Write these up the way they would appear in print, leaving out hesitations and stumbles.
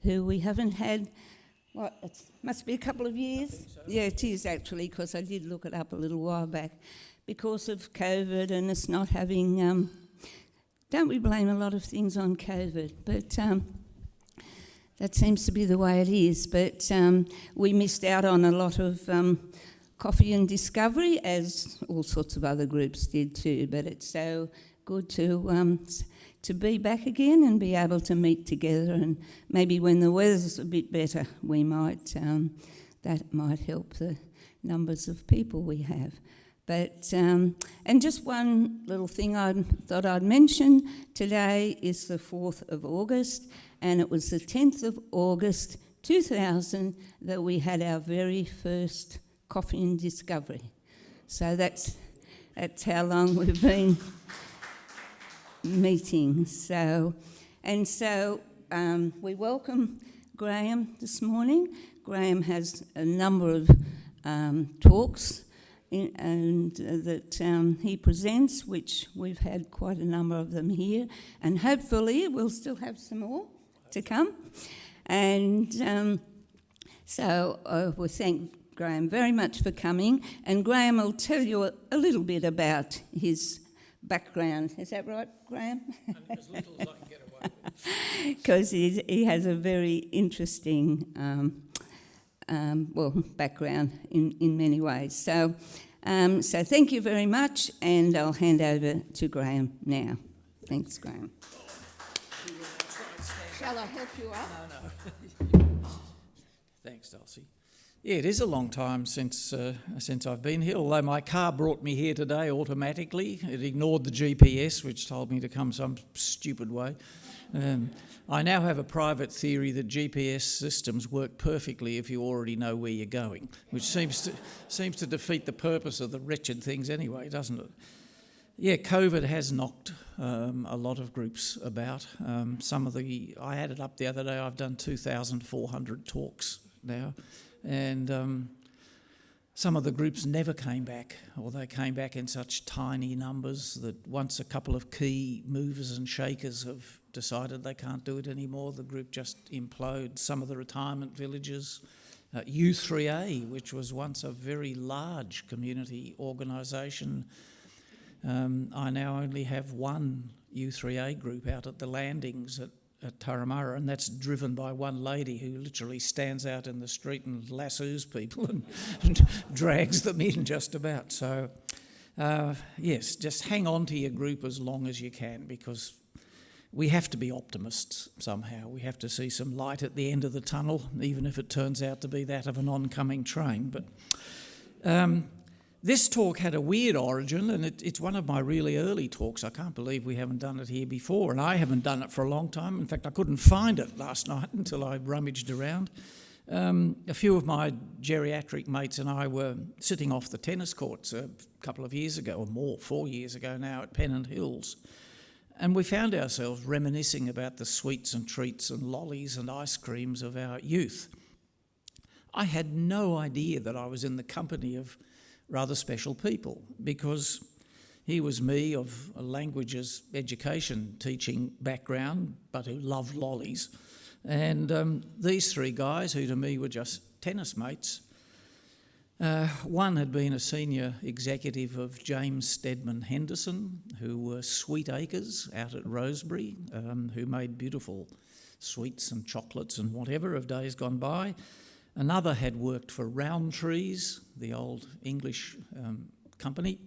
who we haven't had, it must be a couple of years? So. Yeah, it is actually, because I did look it up a little while back. Because of COVID and us not having, don't we blame a lot of things on COVID, but that seems to be the way it is. But we missed out on a lot of coffee and discovery, as all sorts of other groups did too. But it's so good to be back again and be able to meet together, and maybe when the weather's a bit better, we might that might help the numbers of people we have. But and just one little thing I thought I'd mention, today is the 4th of August, and it was the 10th of August 2000 that we had our very first coffee and discovery. So that's how long we've been meeting. So we welcome Graham this morning. Graham has a number of talks that he presents, which we've had quite a number of them here, and hopefully we'll still have some more to come. And so we thank Graham very much for coming, and Graham will tell you a little bit about his background. Is that right, Graham? As little as I can get away with. Because he has a very interesting background in many ways. So thank you very much, and I'll hand over to Graham now. Thanks, Graham. Shall I help you up? No. Thanks, Dulcie. Yeah, it is a long time since I've been here, although my car brought me here today automatically. It ignored the GPS, which told me to come some stupid way. I now have a private theory that GPS systems work perfectly if you already know where you're going, which seems to defeat the purpose of the wretched things anyway, doesn't it? Yeah, COVID has knocked a lot of groups about. I added up the other day, I've done 2,400 talks now, and some of the groups never came back, or they came back in such tiny numbers that once a couple of key movers and shakers have decided they can't do it anymore, the group just implodes. Some of the retirement villages, U3A, which was once a very large community organisation, I now only have one U3A group out at the landings at Turramurra, and that's driven by one lady who literally stands out in the street and lassos people and drags them in just about. So, yes, just hang on to your group as long as you can, because we have to be optimists somehow. We have to see some light at the end of the tunnel, even if it turns out to be that of an oncoming train. But this talk had a weird origin, and it's one of my really early talks. I can't believe we haven't done it here before, and I haven't done it for a long time. In fact, I couldn't find it last night until I rummaged around. A few of my geriatric mates and I were sitting off the tennis courts a couple of years ago, or more, 4 years ago now, at Pennant Hills, and we found ourselves reminiscing about the sweets and treats and lollies and ice creams of our youth. I had no idea that I was in the company of rather special people, because here was me of a languages education teaching background, but who loved lollies. And these three guys, who to me were just tennis mates, one had been a senior executive of James Steadman Henderson, who were Sweet Acres out at Rosebery, who made beautiful sweets and chocolates and whatever of days gone by. Another had worked for Rowntrees, the old English company,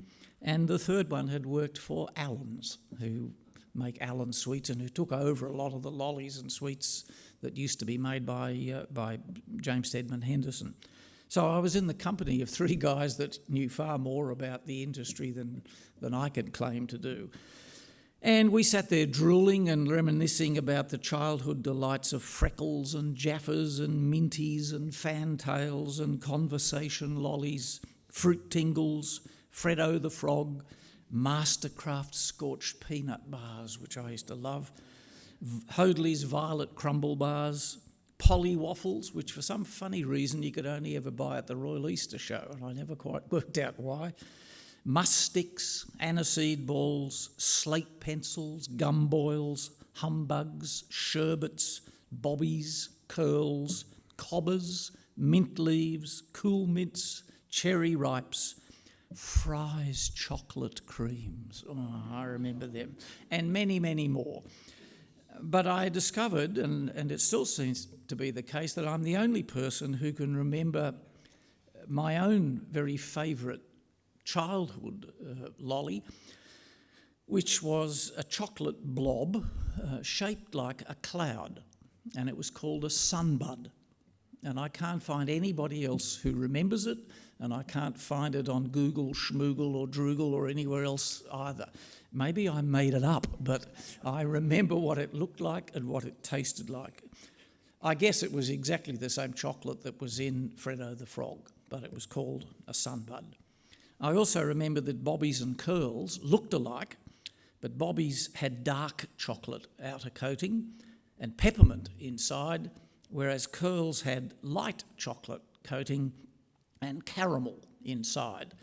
and the third one had worked for Allen's, who make Allen sweets and who took over a lot of the lollies and sweets that used to be made by James Steadman Henderson. So I was in the company of three guys that knew far more about the industry than I could claim to do. And we sat there drooling and reminiscing about the childhood delights of freckles and jaffas and minties and fantails and conversation lollies, fruit tingles, Freddo the Frog, Mastercraft Scorch peanut bars, which I used to love, Hoadley's violet crumble bars, Polly waffles, which for some funny reason you could only ever buy at the Royal Easter Show, and I never quite worked out why. Must sticks, aniseed balls, slate pencils, gum boils, humbugs, sherbets, bobbies, curls, cobbers, mint leaves, cool mints, cherry ripes, Fry's chocolate creams. Oh, I remember them. And many, many more. But I discovered, and it still seems to be the case, that I'm the only person who can remember my own very favourite childhood lolly, which was a chocolate blob shaped like a cloud, and it was called a sunbud. And I can't find anybody else who remembers it, and I can't find it on Google, Schmoogle or Droogle or anywhere else either. Maybe I made it up, but I remember what it looked like and what it tasted like. I guess it was exactly the same chocolate that was in Freddo the Frog, but it was called a sunbud. I also remember that Bobbies and Curls looked alike, but Bobbies had dark chocolate outer coating and peppermint inside, whereas Curls had light chocolate coating and caramel inside.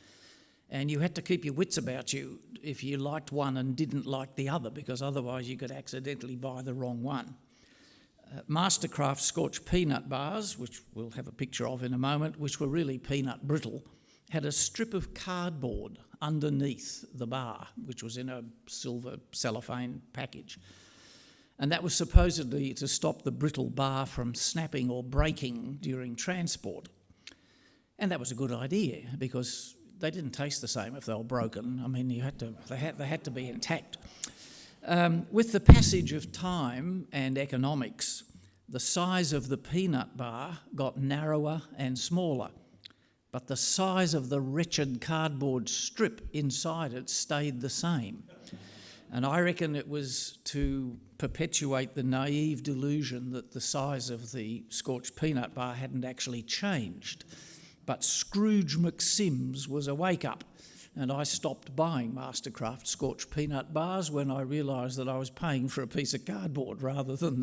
And you had to keep your wits about you if you liked one and didn't like the other, because otherwise you could accidentally buy the wrong one. Mastercraft Scorch peanut bars, which we'll have a picture of in a moment, which were really peanut brittle, had a strip of cardboard underneath the bar, which was in a silver cellophane package. And that was supposedly to stop the brittle bar from snapping or breaking during transport. And that was a good idea, because they didn't taste the same if they were broken. I mean, they had to be intact. With the passage of time and economics, the size of the peanut bar got narrower and smaller, but the size of the wretched cardboard strip inside it stayed the same. And I reckon it was to perpetuate the naive delusion that the size of the Scorch peanut bar hadn't actually changed. But Scrooge McSims was a wake-up, and I stopped buying Mastercraft Scorch peanut bars when I realised that I was paying for a piece of cardboard rather than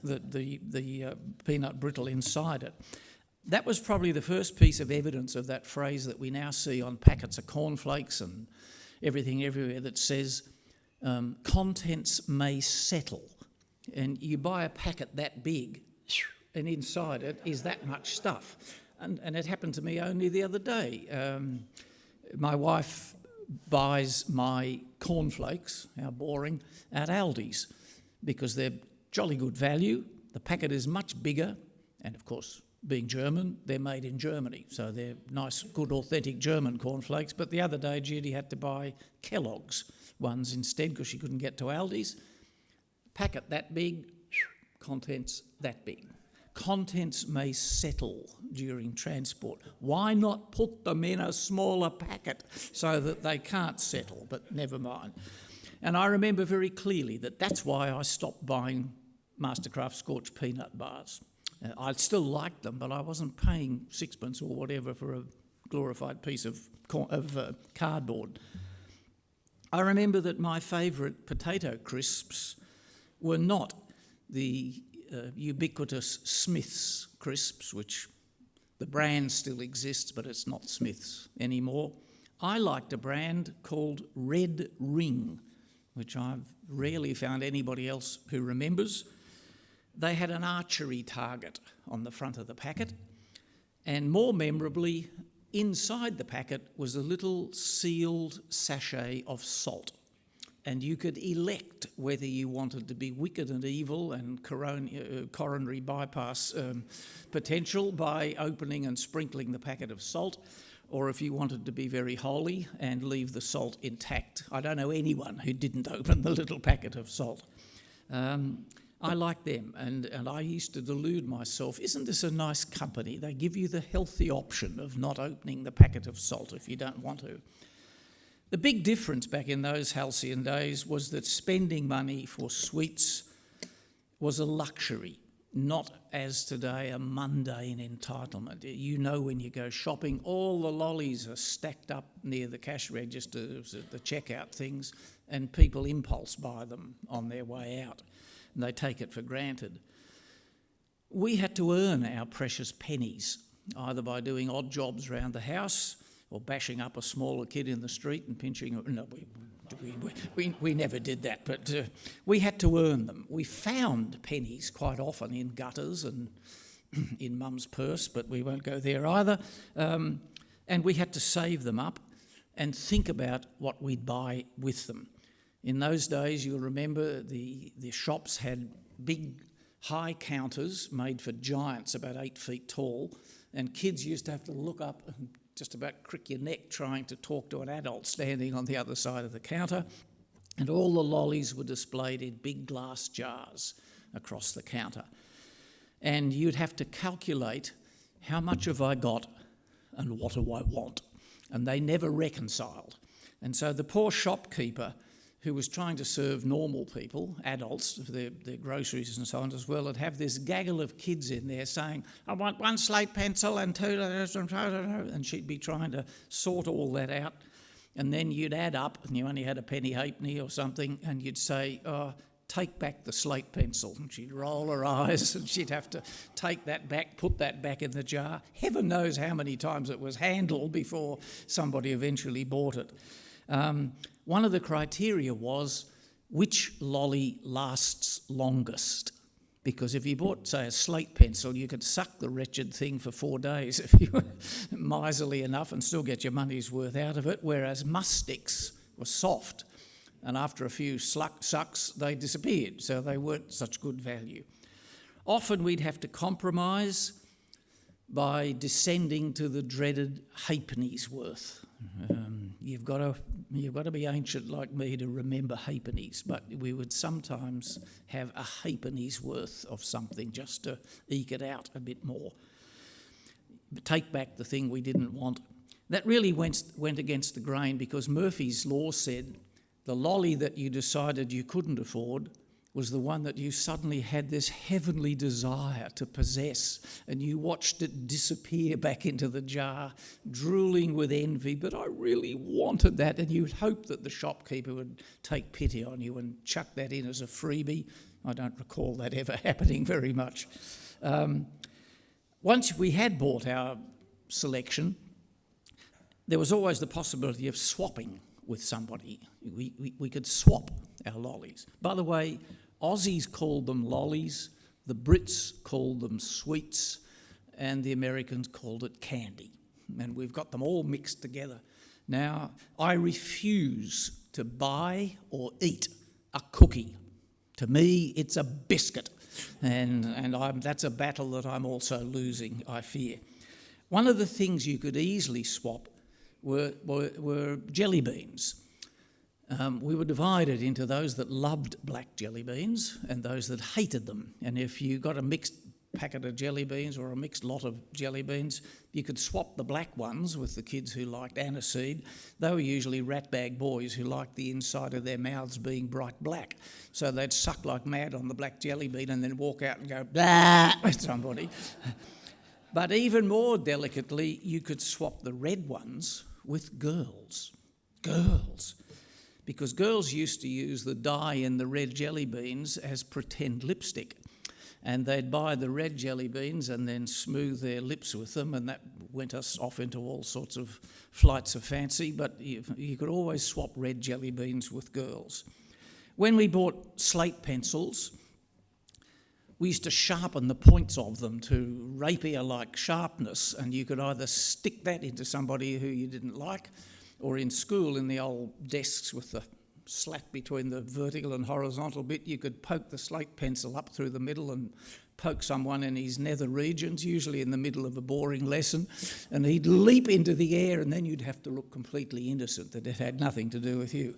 the peanut brittle inside it. That was probably the first piece of evidence of that phrase that we now see on packets of cornflakes and everything everywhere that says, contents may settle. And you buy a packet that big, and inside it is that much stuff. And it happened to me only the other day. My wife buys my cornflakes, how boring, at Aldi's, because they're jolly good value. The packet is much bigger, and of course, being German, they're made in Germany, so they're nice, good, authentic German cornflakes. But the other day, Judy had to buy Kellogg's ones instead because she couldn't get to Aldi's. Packet that big, contents that big. Contents may settle during transport. Why not put them in a smaller packet so that they can't settle? But never mind. And I remember very clearly that that's why I stopped buying Mastercraft Scorch peanut bars. I still liked them, but I wasn't paying sixpence or whatever for a glorified piece of cardboard. I remember that my favourite potato crisps were not the ubiquitous Smith's crisps, which the brand still exists, but it's not Smith's anymore. I liked a brand called Red Ring, which I've rarely found anybody else who remembers. They had an archery target on the front of the packet, and more memorably, inside the packet was a little sealed sachet of salt. And you could elect whether you wanted to be wicked and evil and coronary bypass potential by opening and sprinkling the packet of salt, or if you wanted to be very holy and leave the salt intact. I don't know anyone who didn't open the little packet of salt. I like them, and I used to delude myself, isn't this a nice company? They give you the healthy option of not opening the packet of salt if you don't want to. The big difference back in those halcyon days was that spending money for sweets was a luxury, not as today a mundane entitlement. You know, when you go shopping, all the lollies are stacked up near the cash registers at the checkout things, and people impulse buy them on their way out, and they take it for granted. We had to earn our precious pennies, either by doing odd jobs around the house or bashing up a smaller kid in the street and pinching. No, we never did that, but we had to earn them. We found pennies quite often in gutters and in mum's purse, but we won't go there either. And we had to save them up and think about what we'd buy with them. In those days, you'll remember the shops had big, high counters made for giants about 8 feet tall, and kids used to have to look up and just about crick your neck trying to talk to an adult standing on the other side of the counter. And all the lollies were displayed in big glass jars across the counter. And you'd have to calculate how much have I got and what do I want. And they never reconciled. And so the poor shopkeeper, who was trying to serve normal people, adults, for their groceries and so on as well, would have this gaggle of kids in there saying, I want 1 slate pencil and 2, and she'd be trying to sort all that out. And then you'd add up, and you only had a penny halfpenny or something, and you'd say, take back the slate pencil. And she'd roll her eyes, and she'd have to take that back, put that back in the jar. Heaven knows how many times it was handled before somebody eventually bought it. One of the criteria was which lolly lasts longest. Because if you bought, say, a slate pencil, you could suck the wretched thing for 4 days if you were miserly enough and still get your money's worth out of it, whereas mustics were soft. And after a few sucks, they disappeared, so they weren't such good value. Often we'd have to compromise by descending to the dreaded halfpenny's worth. You've got to be ancient like me to remember halfpennies, but we would sometimes have a halfpenny's worth of something just to eke it out a bit more. Take back the thing we didn't want. That really went against the grain, because Murphy's Law said the lolly that you decided you couldn't afford was the one that you suddenly had this heavenly desire to possess, and you watched it disappear back into the jar, drooling with envy, but I really wanted that, and you'd hope that the shopkeeper would take pity on you and chuck that in as a freebie. I don't recall that ever happening very much. Once we had bought our selection, there was always the possibility of swapping with somebody. We could swap our lollies. By the way, Aussies called them lollies, the Brits called them sweets, and the Americans called it candy. And we've got them all mixed together. Now, I refuse to buy or eat a cookie. To me, it's a biscuit. And that's a battle that I'm also losing, I fear. One of the things you could easily swap were jelly beans. We were divided into those that loved black jelly beans and those that hated them. And if you got a mixed packet of jelly beans or a mixed lot of jelly beans, you could swap the black ones with the kids who liked aniseed. They were usually ratbag boys who liked the inside of their mouths being bright black. So they'd suck like mad on the black jelly bean and then walk out and go, blah, at somebody. But even more delicately, you could swap the red ones with girls. Girls. Because girls used to use the dye in the red jelly beans as pretend lipstick. And they'd buy the red jelly beans and then smooth their lips with them, and that went us off into all sorts of flights of fancy, but you could always swap red jelly beans with girls. When we bought slate pencils, we used to sharpen the points of them to rapier-like sharpness, and you could either stick that into somebody who you didn't like, or in school, in the old desks with the slat between the vertical and horizontal bit, you could poke the slate pencil up through the middle and poke someone in his nether regions, usually in the middle of a boring lesson, and he'd leap into the air, and then you'd have to look completely innocent, that it had nothing to do with you.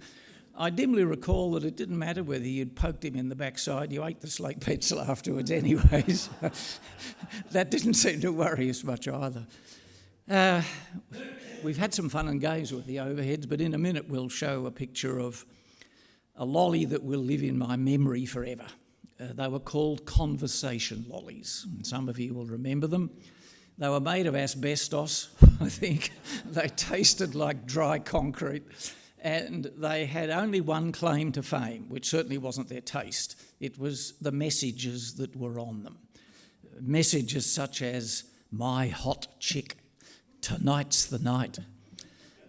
I dimly recall that it didn't matter whether you'd poked him in the backside, you ate the slate pencil afterwards anyways. That didn't seem to worry us much either. We've had some fun and games with the overheads, but in a minute we'll show a picture of a lolly that will live in my memory forever. They were called conversation lollies. Some of you will remember them. They were made of asbestos, I think. They tasted like dry concrete, and they had only one claim to fame, which certainly wasn't their taste. It was the messages that were on them. Messages such as, "My hot chick, tonight's the night.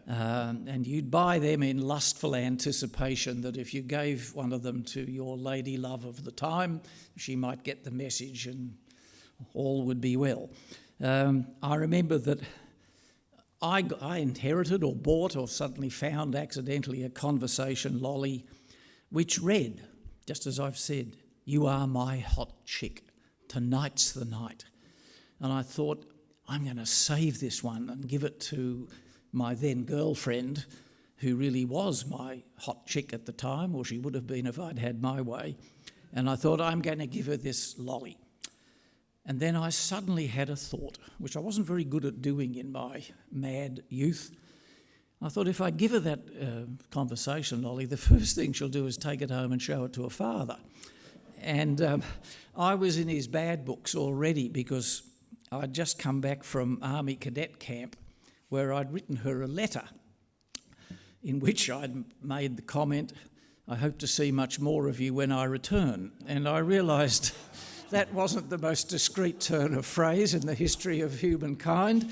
And you'd buy them in lustful anticipation that if you gave one of them to your lady love of the time, she might get the message and all would be well. I remember that I inherited or bought or suddenly found accidentally a conversation lolly which read, just as I've said, "You are my hot chick, tonight's the night." And I thought, I'm going to save this one and give it to my then girlfriend, who really was my hot chick at the time, or she would have been if I'd had my way. And I thought, I'm going to give her this lolly. And then I suddenly had a thought, which I wasn't very good at doing in my mad youth. I thought, if I give her that conversation lolly, the first thing she'll do is take it home and show it to her father. And I was in his bad books already because I'd just come back from Army Cadet Camp where I'd written her a letter in which I'd made the comment, "I hope to see much more of you when I return." And I realised that wasn't the most discreet turn of phrase in the history of humankind,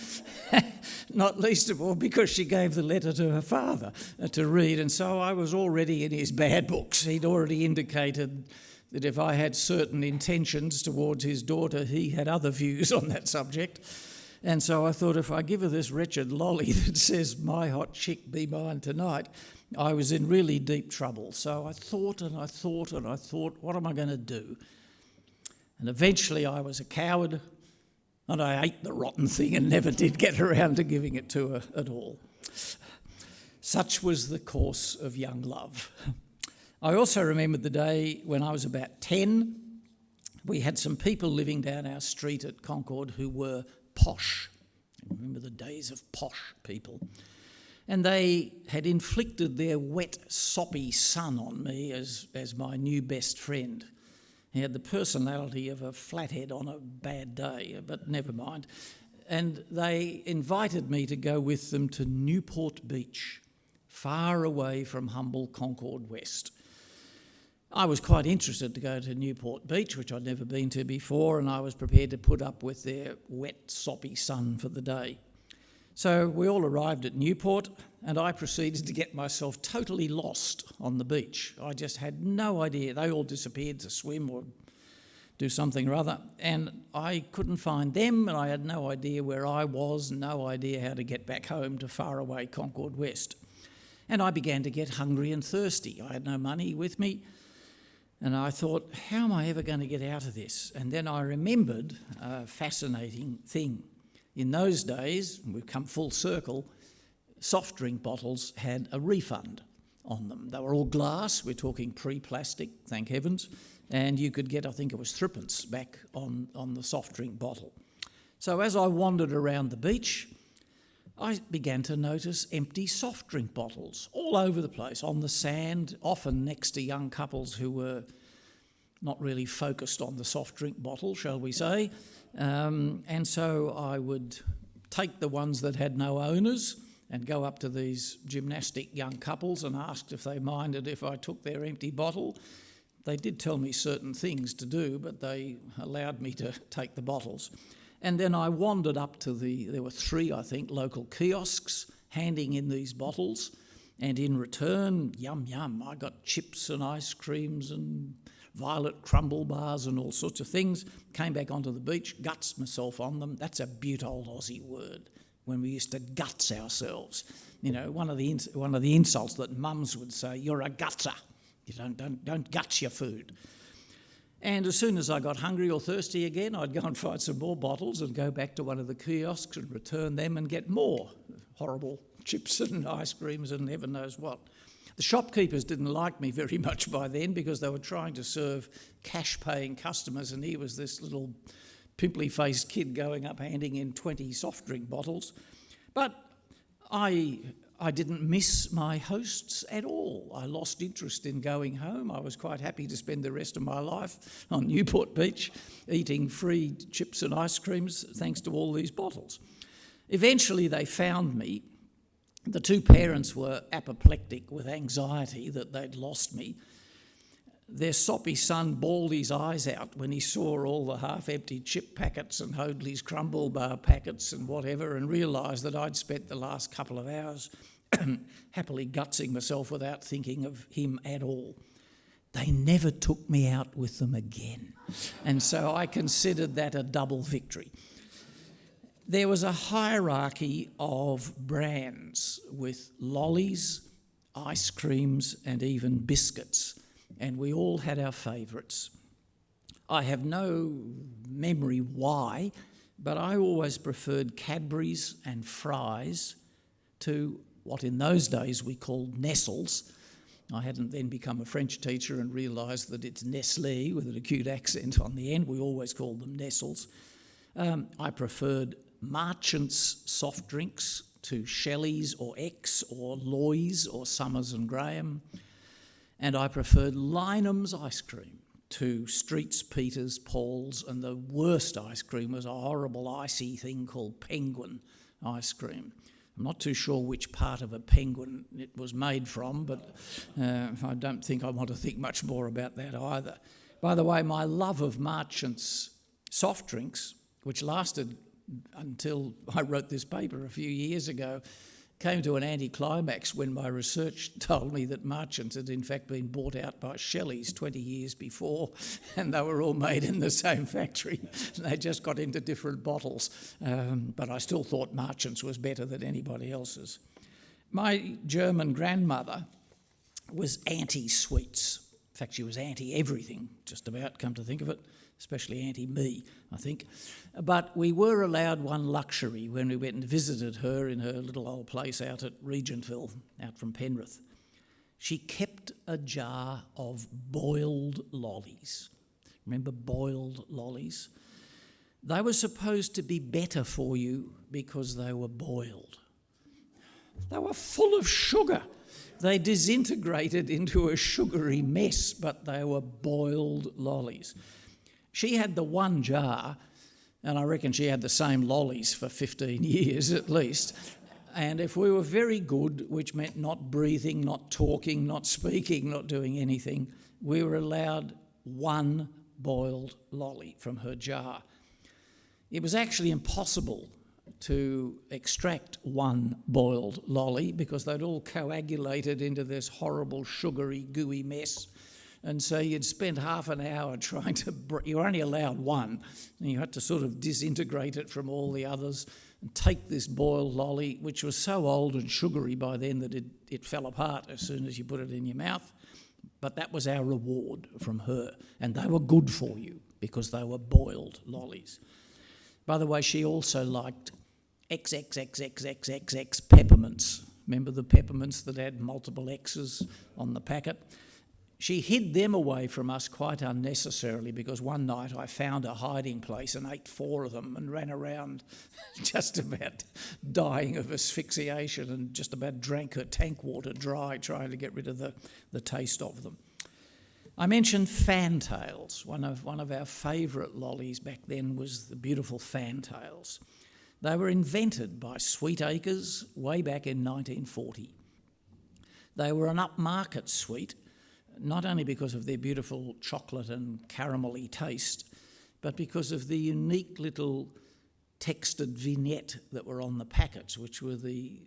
not least of all because she gave the letter to her father to read. And so I was already in his bad books. He'd already indicated that if I had certain intentions towards his daughter, he had other views on that subject. And so I thought, if I give her this wretched lolly that says, "My hot chick, be mine tonight," I was in really deep trouble. So I thought and I thought and I thought, what am I going to do? And eventually I was a coward and I ate the rotten thing and never did get around to giving it to her at all. Such was the course of young love. I also remember the day when I was about 10, we had some people living down our street at Concord who were posh. I remember the days of posh people. And they had inflicted their wet, soppy son on me as my new best friend. He had the personality of a flathead on a bad day, but never mind. And they invited me to go with them to Newport Beach, far away from humble Concord West. I was quite interested to go to Newport Beach, which I'd never been to before, and I was prepared to put up with their wet, soppy sun for the day. So we all arrived at Newport, and I proceeded to get myself totally lost on the beach. I just had no idea. They all disappeared to swim or do something or other, and I couldn't find them, and I had no idea where I was, no idea how to get back home to faraway Concord West. And I began to get hungry and thirsty. I had no money with me, and I thought, how am I ever going to get out of this? And then I remembered a fascinating thing. In those days, we've come full circle, soft drink bottles had a refund on them. They were all glass, we're talking pre-plastic, thank heavens, and you could get, I think it was threepence back on the soft drink bottle. So as I wandered around the beach, I began to notice empty soft drink bottles all over the place, on the sand, often next to young couples who were not really focused on the soft drink bottle, shall we say. And so I would take the ones that had no owners and go up to these gymnastic young couples and asked if they minded if I took their empty bottle. They did tell me certain things to do, but they allowed me to take the bottles. And then I wandered up to there were 3, I think, local kiosks handing in these bottles. And in return, yum, yum, I got chips and ice creams and violet crumble bars and all sorts of things. Came back onto the beach, gutsed myself on them. That's a beaut old Aussie word, when we used to guts ourselves. You know, one of the insults that mums would say, "You're a gutser. You don't guts your food." And as soon as I got hungry or thirsty again, I'd go and find some more bottles and go back to one of the kiosks and return them and get more horrible chips and ice creams and heaven knows what. The shopkeepers didn't like me very much by then because they were trying to serve cash-paying customers, and he was this little pimply-faced kid going up handing in 20 soft drink bottles. But I didn't miss my hosts at all. I lost interest in going home. I was quite happy to spend the rest of my life on Newport Beach eating free chips and ice creams thanks to all these bottles. Eventually they found me. The 2 parents were apoplectic with anxiety that they'd lost me. Their soppy son bawled his eyes out when he saw all the half-empty chip packets and Hoadley's crumble bar packets and whatever, and realised that I'd spent the last couple of hours happily gutsing myself without thinking of him at all. They never took me out with them again. And so I considered that a double victory. There was a hierarchy of brands with Lollies, ice creams, and even biscuits. And we all had our favourites. I have no memory why, but I always preferred Cadbury's and Fries to what in those days we called Nestles. I hadn't then become a French teacher and realised that it's Nestlé with an acute accent on the end. We always called them Nestles. I preferred Marchant's soft drinks to Shelley's or X or Loy's or Summers and Graham. And I preferred Lynam's ice cream to Streets, Peters, Paul's, and the worst ice cream was a horrible icy thing called Penguin ice cream. I'm not too sure which part of a penguin it was made from, but I don't think I want to think much more about that either. By the way, my love of Marchant's soft drinks, which lasted until I wrote this paper a few years ago, came to an anticlimax when my research told me that Marchant's had in fact been bought out by Shelley's 20 years before, and they were all made in the same factory. They just got into different bottles, but I still thought Marchant's was better than anybody else's. My German grandmother was anti-sweets. In fact, she was anti-everything, just about, come to think of it, especially anti-me, I think. But we were allowed one luxury when we went and visited her in her little old place out at Regentville, out from Penrith. She kept a jar of boiled lollies. Remember boiled lollies? They were supposed to be better for you because they were boiled. They were full of sugar. They disintegrated into a sugary mess, but they were boiled lollies. She had the one jar, and I reckon she had the same lollies for 15 years at least. And if we were very good, which meant not breathing, not talking, not speaking, not doing anything, we were allowed one boiled lolly from her jar. It was actually impossible to extract one boiled lolly because they'd all coagulated into this horrible sugary gooey mess. And so you'd spend half an hour trying to... You were only allowed one, and you had to sort of disintegrate it from all the others and take this boiled lolly, which was so old and sugary by then that it fell apart as soon as you put it in your mouth. But that was our reward from her, and they were good for you because they were boiled lollies. By the way, she also liked XXXXXXX peppermints. Remember the peppermints that had multiple X's on the packet? She hid them away from us quite unnecessarily because one night I found a hiding place and ate 4 of them and ran around just about dying of asphyxiation and just about drank her tank water dry trying to get rid of the taste of them. I mentioned fantails. One of our favourite lollies back then was the beautiful fantails. They were invented by Sweetacres way back in 1940. They were an upmarket sweet, not only because of their beautiful chocolate and caramelly taste, but because of the unique little textured vignette that were on the packets, which were the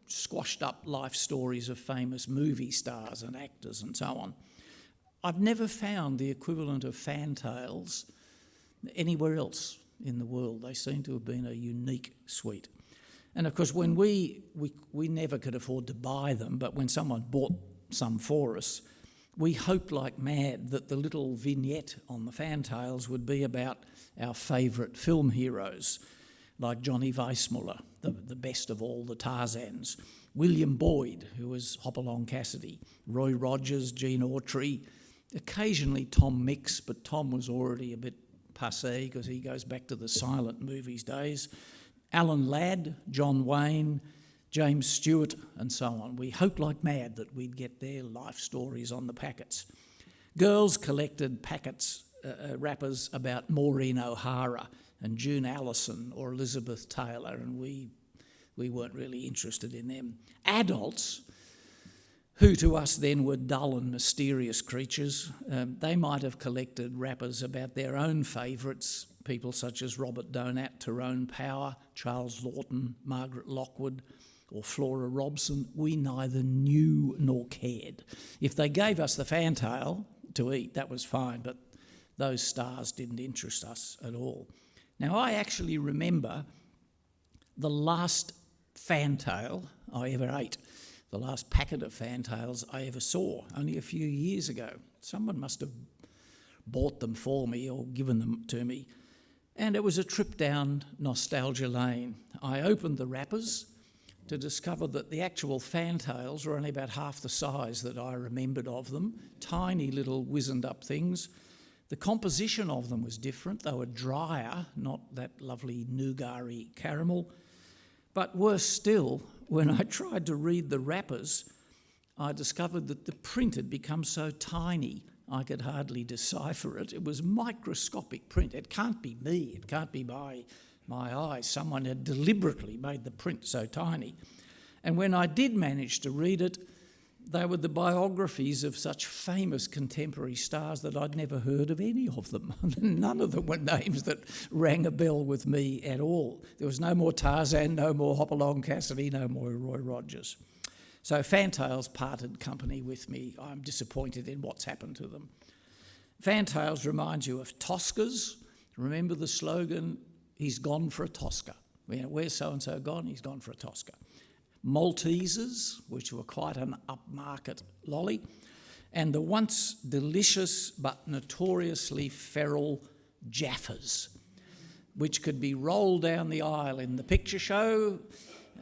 squashed up life stories of famous movie stars and actors and so on. I've never found the equivalent of fantails anywhere else in the world. They seem to have been a unique sweet. And of course, when we never could afford to buy them, but when someone bought some for us, we hoped like mad that the little vignette on the fantails would be about our favourite film heroes, like Johnny Weissmuller, the best of all the Tarzans, William Boyd, who was Hopalong Cassidy, Roy Rogers, Gene Autry, occasionally Tom Mix, but Tom was already a bit passé because he goes back to the silent movies days, Alan Ladd, John Wayne, James Stewart, and so on. We hoped like mad that we'd get their life stories on the packets. Girls collected packets, wrappers about Maureen O'Hara and June Allison or Elizabeth Taylor, and we weren't really interested in them. Adults, who to us then were dull and mysterious creatures, they might have collected wrappers about their own favourites, people such as Robert Donat, Tyrone Power, Charles Lawton, Margaret Lockwood, or Flora Robson, we neither knew nor cared. If they gave us the fantail to eat, that was fine, but those stars didn't interest us at all. Now, I actually remember the last fantail I ever ate, the last packet of fantails I ever saw, only a few years ago. Someone must have bought them for me or given them to me, and it was a trip down nostalgia lane. I opened the wrappers to discover that the actual fantails were only about half the size that I remembered of them, tiny little wizened up things. The composition of them was different. They were drier, not that lovely nougat-y caramel. But worse still, when I tried to read the wrappers, I discovered that the print had become so tiny I could hardly decipher it. It was microscopic print. It can't be me. It can't be my eyes. Someone had deliberately made the print so tiny. And when I did manage to read it, they were the biographies of such famous contemporary stars that I'd never heard of any of them. None of them were names that rang a bell with me at all. There was no more Tarzan, no more Hopalong Cassidy, no more Roy Rogers. So fantails parted company with me. I'm disappointed in what's happened to them. Fantails remind you of Toscas. Remember the slogan, he's gone for a Tosca. Where's so-and-so gone? He's gone for a Tosca. Maltesers, which were quite an upmarket lolly, and the once delicious but notoriously feral Jaffas, which could be rolled down the aisle in the picture show,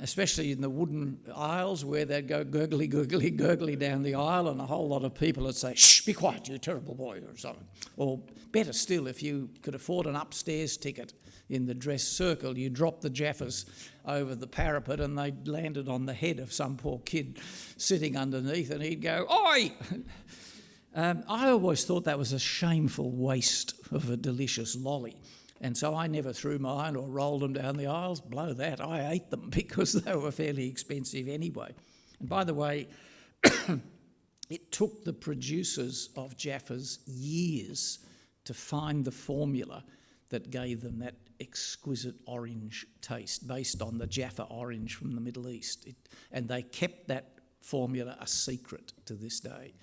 especially in the wooden aisles where they'd go gurgly, gurgly, gurgly down the aisle, and a whole lot of people would say, "Shh, be quiet, you terrible boy," or something. Or better still, if you could afford an upstairs ticket in the dress circle, you dropped the Jaffas over the parapet and they landed on the head of some poor kid sitting underneath, and he'd go, "Oi!" I always thought that was a shameful waste of a delicious lolly. And so I never threw mine or rolled them down the aisles. Blow that, I ate them because they were fairly expensive anyway. And by the way, it took the producers of Jaffas years to find the formula that gave them that exquisite orange taste based on the Jaffa orange from the Middle East. And they kept that formula a secret to this day.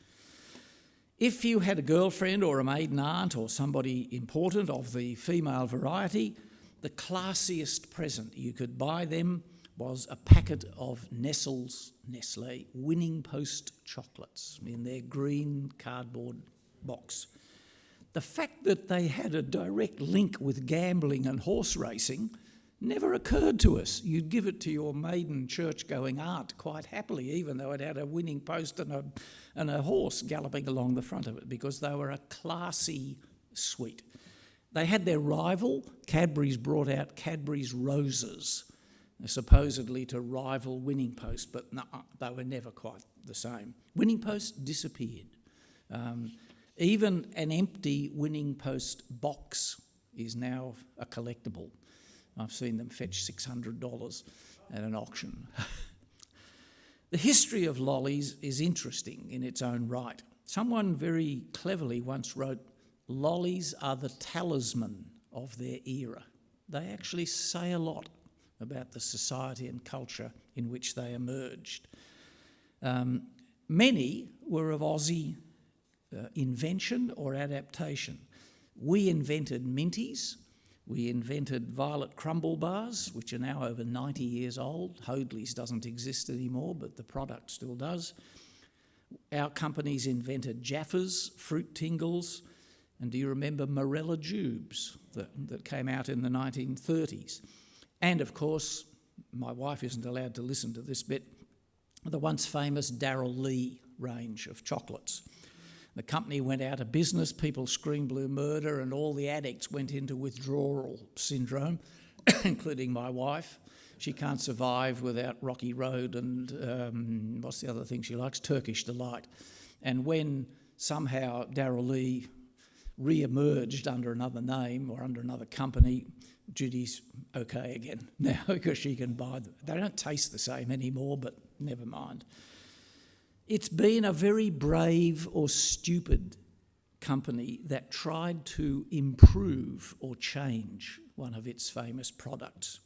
If you had a girlfriend or a maiden aunt or somebody important of the female variety, the classiest present you could buy them was a packet of Nestle Winning Post chocolates in their green cardboard box. The fact that they had a direct link with gambling and horse racing never occurred to us. You'd give it to your maiden church-going aunt quite happily, even though it had a winning post and a horse galloping along the front of it, because they were a classy sweet. They had their rival. Cadbury's brought out Cadbury's Roses, supposedly to rival Winning Post, but no, they were never quite the same. Winning Post disappeared. Even an empty Winning Post box is now a collectible. I've seen them fetch $600 at an auction. The history of lollies is interesting in its own right. Someone very cleverly once wrote, "Lollies are the talisman of their era." They actually say a lot about the society and culture in which they emerged. Many were of Aussie invention or adaptation. We invented minties. We invented violet crumble bars, which are now over 90 years old. Hoadley's doesn't exist anymore, but the product still does. Our companies invented Jaffas, fruit tingles, and do you remember Morella Jubes that came out in the 1930s? And of course, my wife isn't allowed to listen to this bit, the once famous Darryl Lee range of chocolates. The company went out of business, people screamed blue murder, and all the addicts went into withdrawal syndrome, including my wife. She can't survive without Rocky Road and what's the other thing she likes? Turkish Delight. And when somehow Darryl Lee re-emerged under another name or under another company, Judy's okay again now because she can buy them. They don't taste the same anymore, but never mind. It's been a very brave or stupid company that tried to improve or change one of its famous products.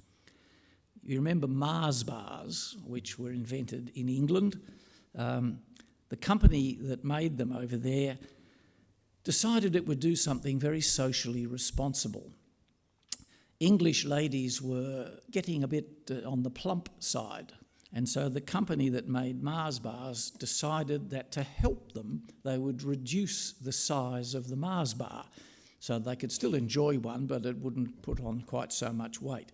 You remember Mars bars, which were invented in England. The company that made them over there decided it would do something very socially responsible. English ladies were getting a bit on the plump side, and so the company that made Mars bars decided that to help them, they would reduce the size of the Mars bar so they could still enjoy one, but it wouldn't put on quite so much weight.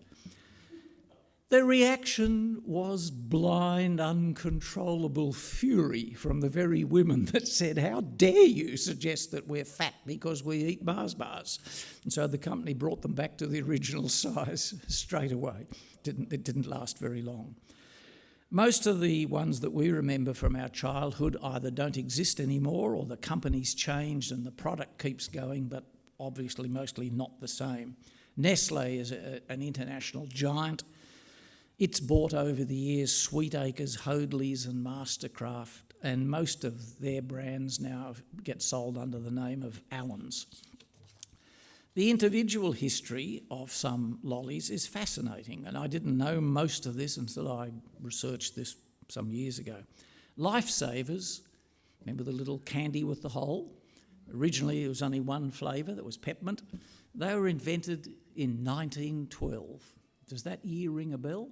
The reaction was blind, uncontrollable fury from the very women that said, "How dare you suggest that we're fat because we eat Mars bars?" And so the company brought them back to the original size straight away. It didn't last very long. Most of the ones that we remember from our childhood either don't exist anymore or the company's changed and the product keeps going, but obviously mostly not the same. Nestle is an international giant. It's bought over the years Sweetacres, Hoadleys and Mastercraft, and most of their brands now get sold under the name of Allen's. The individual history of some lollies is fascinating, and I didn't know most of this until I researched this some years ago. Lifesavers, remember the little candy with the hole? Originally there was only one flavour, that was peppermint. They were invented in 1912. Does that year ring a bell?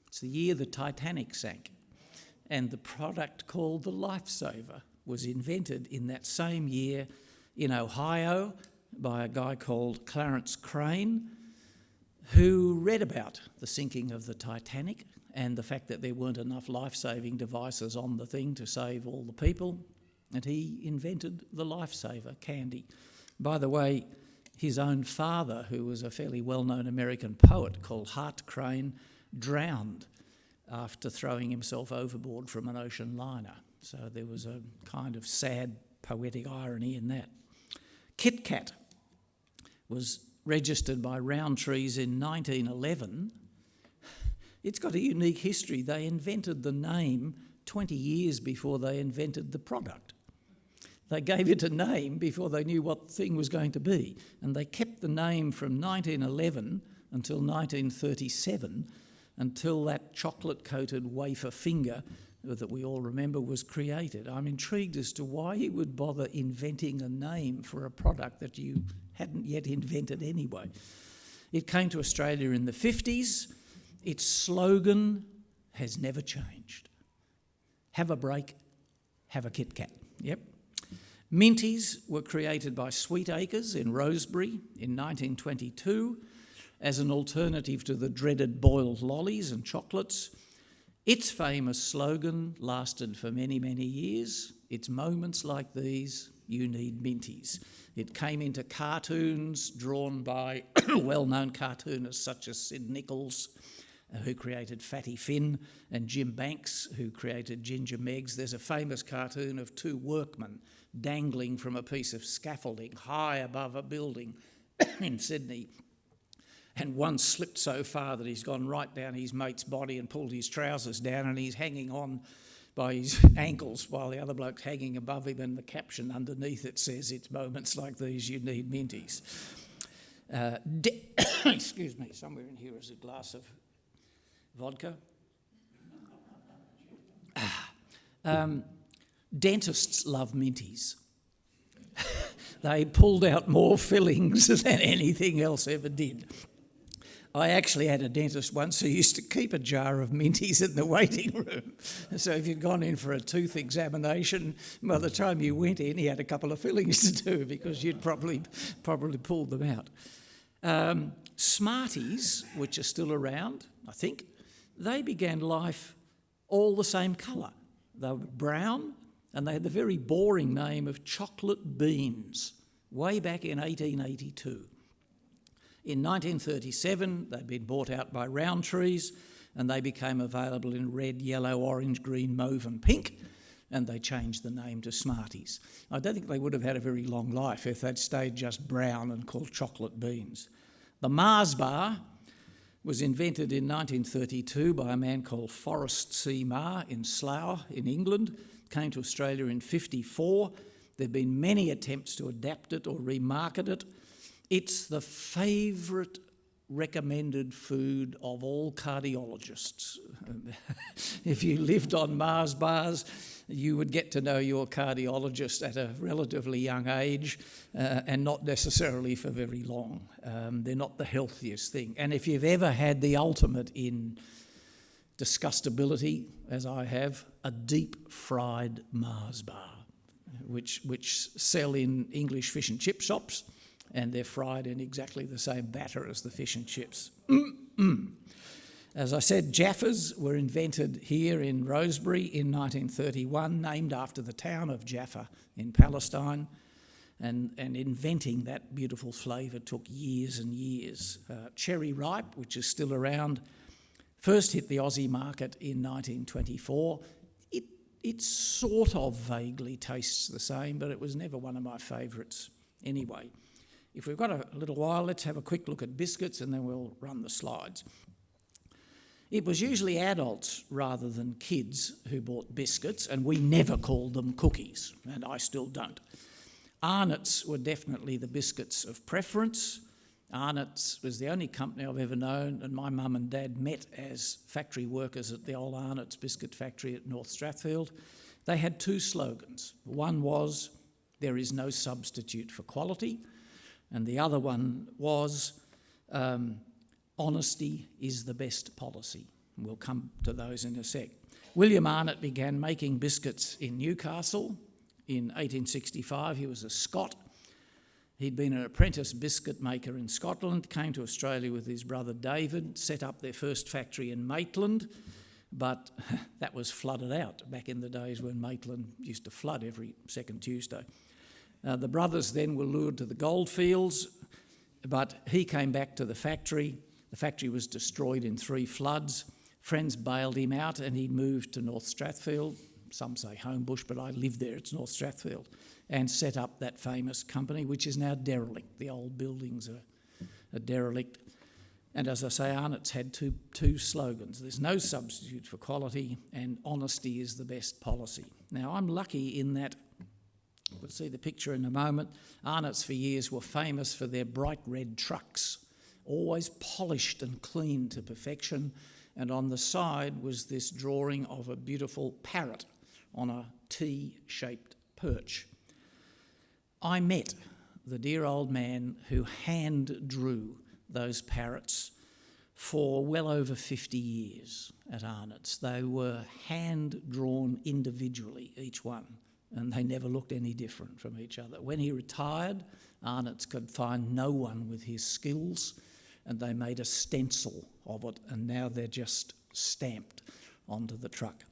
It's the year the Titanic sank, and the product called the Lifesaver was invented in that same year in Ohio by a guy called Clarence Crane, who read about the sinking of the Titanic and the fact that there weren't enough life-saving devices on the thing to save all the people, and he invented the Lifesaver candy. By the way, his own father, who was a fairly well-known American poet called Hart Crane, drowned after throwing himself overboard from an ocean liner. So there was a kind of sad poetic irony in that. Kit Kat was registered by Rowntree's in 1911. It's got a unique history. They invented the name 20 years before they invented the product. They gave it a name before they knew what the thing was going to be, and they kept the name from 1911 until 1937, until that chocolate-coated wafer finger that we all remember was created. I'm intrigued as to why you would bother inventing a name for a product that you hadn't yet invented anyway. It came to Australia in the 50s. Its slogan has never changed. Have a break, have a Kit Kat. Yep. Minties were created by Sweetacres in Rosebery in 1922 as an alternative to the dreaded boiled lollies and chocolates. Its famous slogan lasted for many, many years. It's moments like these you need Minties. It came into cartoons drawn by well-known cartoonists such as Sid Nichols, who created Fatty Finn, and Jim Banks, who created Ginger Meggs. There's a famous cartoon of two workmen dangling from a piece of scaffolding high above a building in Sydney. And one slipped so far that he's gone right down his mate's body and pulled his trousers down, and he's hanging on by his ankles while the other bloke's hanging above him, and the caption underneath it says, "It's moments like these you need Minties." Excuse me, somewhere in here is a glass of vodka. Dentists love Minties. They pulled out more fillings than anything else ever did. I actually had a dentist once who used to keep a jar of Minties in the waiting room. So if you'd gone in for a tooth examination, by the time you went in, he had a couple of fillings to do because you'd probably pulled them out. Smarties, which are still around, I think, they began life all the same colour. They were brown, and they had the very boring name of chocolate beans, way back in 1882. In 1937, they'd been bought out by Rowntree's, and they became available in red, yellow, orange, green, mauve and pink, and they changed the name to Smarties. I don't think they would have had a very long life if they'd stayed just brown and called chocolate beans. The Mars bar was invented in 1932 by a man called Forrest C. Marr in Slough in England. It came to Australia in 1954. There have been many attempts to adapt it or remarket it. It's the favourite recommended food of all cardiologists. If you lived on Mars bars, you would get to know your cardiologist at a relatively young age, and not necessarily for very long. They're not the healthiest thing. And if you've ever had the ultimate in disgustability, as I have, a deep fried Mars bar, which sell in English fish and chip shops, and they're fried in exactly the same batter as the fish and chips. As I said, Jaffas were invented here in Rosebery in 1931, named after the town of Jaffa in Palestine, and inventing that beautiful flavour took years and years. Cherry Ripe, which is still around, first hit the Aussie market in 1924. It sort of vaguely tastes the same, but it was never one of my favourites anyway. If we've got a little while, let's have a quick look at biscuits and then we'll run the slides. It was usually adults rather than kids who bought biscuits, and we never called them cookies, and I still don't. Arnott's were definitely the biscuits of preference. Arnott's was the only company I've ever known, and my mum and dad met as factory workers at the old Arnott's biscuit factory at North Strathfield. They had two slogans. One was, "There is no substitute for quality," and the other one was, "Honesty is the best policy." We'll come to those in a sec. William Arnott began making biscuits in Newcastle in 1865. He was a Scot. He'd been an apprentice biscuit maker in Scotland, came to Australia with his brother David, set up their first factory in Maitland, but that was flooded out back in the days when Maitland used to flood every second Tuesday. The brothers then were lured to the goldfields, but he came back to the factory. The factory was destroyed in 3 floods. Friends bailed him out and he moved to North Strathfield. Some say Homebush, but I live there, it's North Strathfield, and set up that famous company, which is now derelict. The old buildings are derelict. And as I say, Arnott's had two slogans. There's no substitute for quality, and honesty is the best policy. Now, I'm lucky in that, we'll see the picture in a moment, Arnott's for years were famous for their bright red trucks, always polished and clean to perfection, and on the side was this drawing of a beautiful parrot on a T-shaped perch. I met the dear old man who hand drew those parrots for well over 50 years at Arnott's. They were hand drawn individually, each one, and they never looked any different from each other. When he retired, Arnott's could find no one with his skills, and they made a stencil of it, and now they're just stamped onto the truck.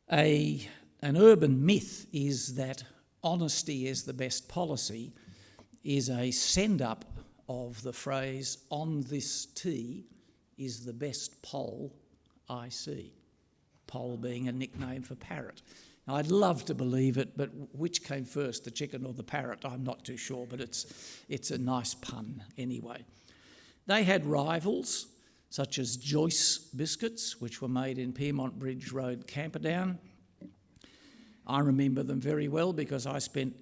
An urban myth is that honesty is the best policy is a send-up of the phrase, "on this tea is the best poll I see." Poll being a nickname for parrot. Now, I'd love to believe it, but which came first, the chicken or the parrot? I'm not too sure, but it's a nice pun anyway. They had rivals, such as Joyce biscuits, which were made in Piermont Bridge Road, Camperdown. I remember them very well because I spent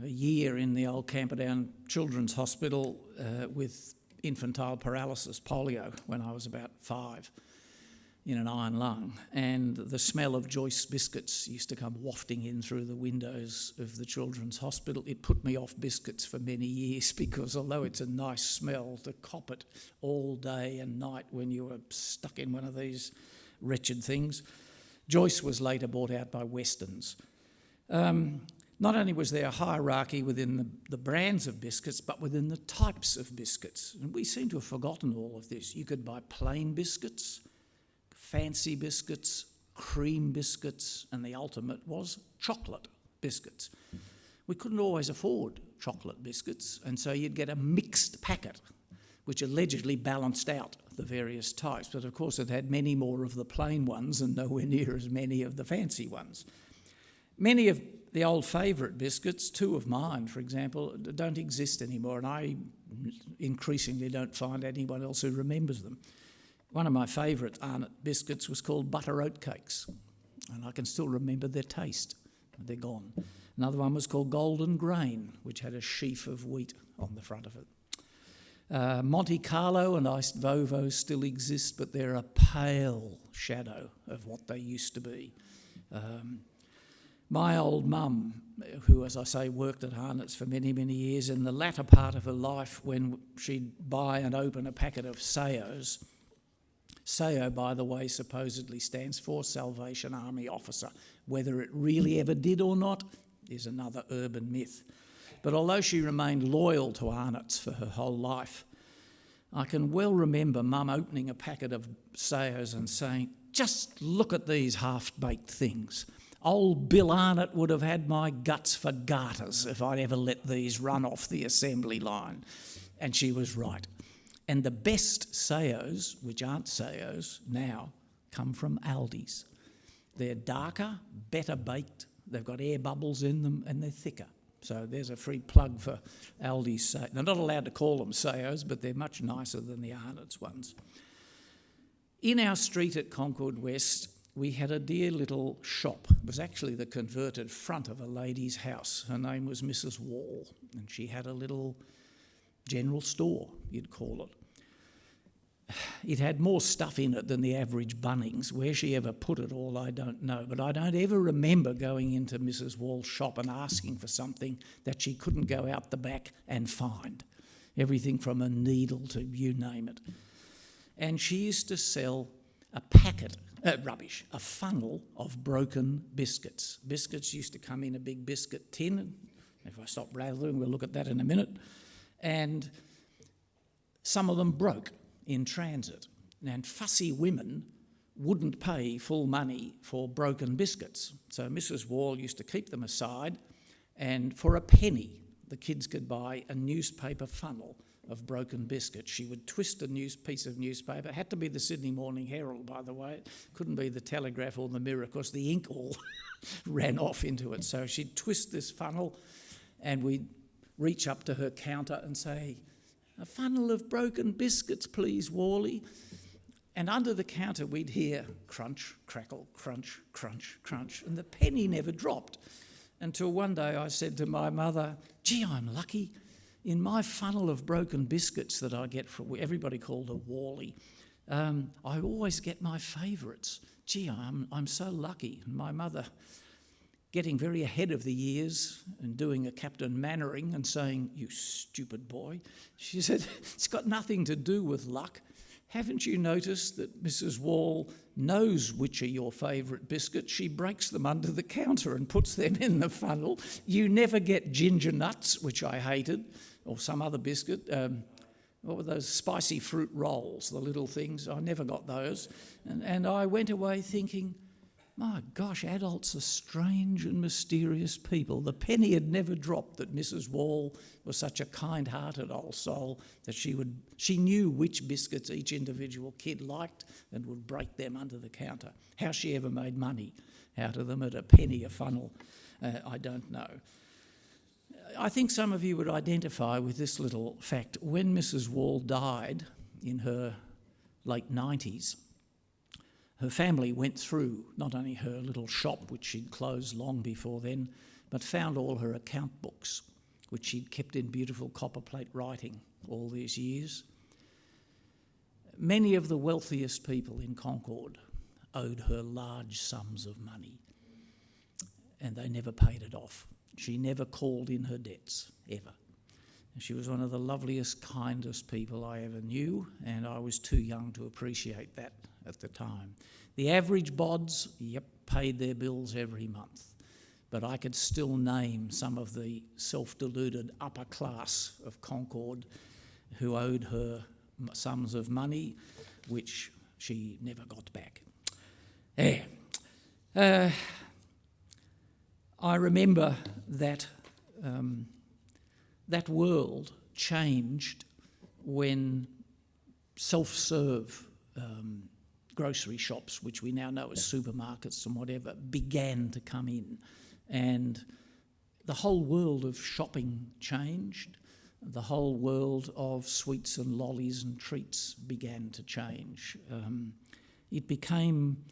a year in the old Camperdown Children's Hospital with infantile paralysis, polio, when I was about 5, in an iron lung. And the smell of Joyce biscuits used to come wafting in through the windows of the Children's Hospital. It put me off biscuits for many years because although it's a nice smell, to cop it all day and night when you were stuck in one of these wretched things. Joyce was later bought out by Weston's. Not only was there a hierarchy within the brands of biscuits, but within the types of biscuits. And we seem to have forgotten all of this. You could buy plain biscuits, fancy biscuits, cream biscuits, and the ultimate was chocolate biscuits. We couldn't always afford chocolate biscuits, and so you'd get a mixed packet, which allegedly balanced out the various types. But of course it had many more of the plain ones and nowhere near as many of the fancy ones. Many of the old favourite biscuits, 2 of mine, for example, don't exist anymore, and I increasingly don't find anyone else who remembers them. One of my favourite Arnott biscuits was called butter oatcakes, and I can still remember their taste. They're gone. Another one was called golden grain, which had a sheaf of wheat on the front of it. Monte Carlo and Iced Vovo still exist, but they're a pale shadow of what they used to be. My old mum, who, as I say, worked at Arnott's for many, many years, in the latter part of her life when she'd buy and open a packet of Sayos, Sayo, by the way, supposedly stands for Salvation Army Officer. Whether it really ever did or not is another urban myth. But although she remained loyal to Arnott's for her whole life, I can well remember Mum opening a packet of Sayos and saying, "Just look at these half-baked things. Old Bill Arnott would have had my guts for garters if I'd ever let these run off the assembly line." And she was right. And the best Sayos, which aren't Sayos now, come from Aldi's. They're darker, better baked, they've got air bubbles in them, and they're thicker. So there's a free plug for Aldi's. They're not allowed to call them Sayos, but they're much nicer than the Arnott's ones. In our street at Concord West, we had a dear little shop. It was actually the converted front of a lady's house. Her name was Mrs. Wall, and she had a little general store, you'd call it. It had more stuff in it than the average Bunnings. Where she ever put it all, I don't know. But I don't ever remember going into Mrs. Wall's shop and asking for something that she couldn't go out the back and find. Everything from a needle to you name it. And she used to sell a funnel of broken biscuits. Biscuits used to come in a big biscuit tin. If I stop rattling, we'll look at that in a minute. And some of them broke in transit. And fussy women wouldn't pay full money for broken biscuits. So Mrs. Wall used to keep them aside, and for a penny, the kids could buy a newspaper funnel of broken biscuits. She would twist a piece of newspaper. It had to be the Sydney Morning Herald, by the way. It couldn't be the Telegraph or the Mirror, because the ink all ran off into it. So she'd twist this funnel, and we'd reach up to her counter and say, "A funnel of broken biscuits, please, Wally." And under the counter we'd hear crunch, crackle, crunch, crunch, crunch, and the penny never dropped. Until one day I said to my mother, "Gee, I'm lucky. In my funnel of broken biscuits that I get from, everybody called her Wally, I always get my favourites. Gee, I'm so lucky." And my mother, getting very ahead of the years and doing a Captain Mannering and saying, "You stupid boy," she said, "It's got nothing to do with luck. Haven't you noticed that Mrs. Wall knows which are your favourite biscuits? She breaks them under the counter and puts them in the funnel. You never get ginger nuts," which I hated, or some other biscuit. What were those spicy fruit rolls, the little things? I never got those. And I went away thinking, my gosh, adults are strange and mysterious people. The penny had never dropped that Mrs. Wall was such a kind-hearted old soul that she knew which biscuits each individual kid liked and would break them under the counter. How she ever made money out of them at a penny a funnel, I don't know. I think some of you would identify with this little fact. When Mrs. Wall died in her late 90s, her family went through not only her little shop, which she'd closed long before then, but found all her account books, which she'd kept in beautiful copperplate writing all these years. Many of the wealthiest people in Concord owed her large sums of money, and they never paid it off. She never called in her debts, ever. She was one of the loveliest, kindest people I ever knew, and I was too young to appreciate that at the time. The average bods, paid their bills every month, but I could still name some of the self-deluded upper class of Concord who owed her sums of money which she never got back. I remember that that world changed when self-serve grocery shops, which we now know as supermarkets and whatever, began to come in. And the whole world of shopping changed. The whole world of sweets and lollies and treats began to change. It became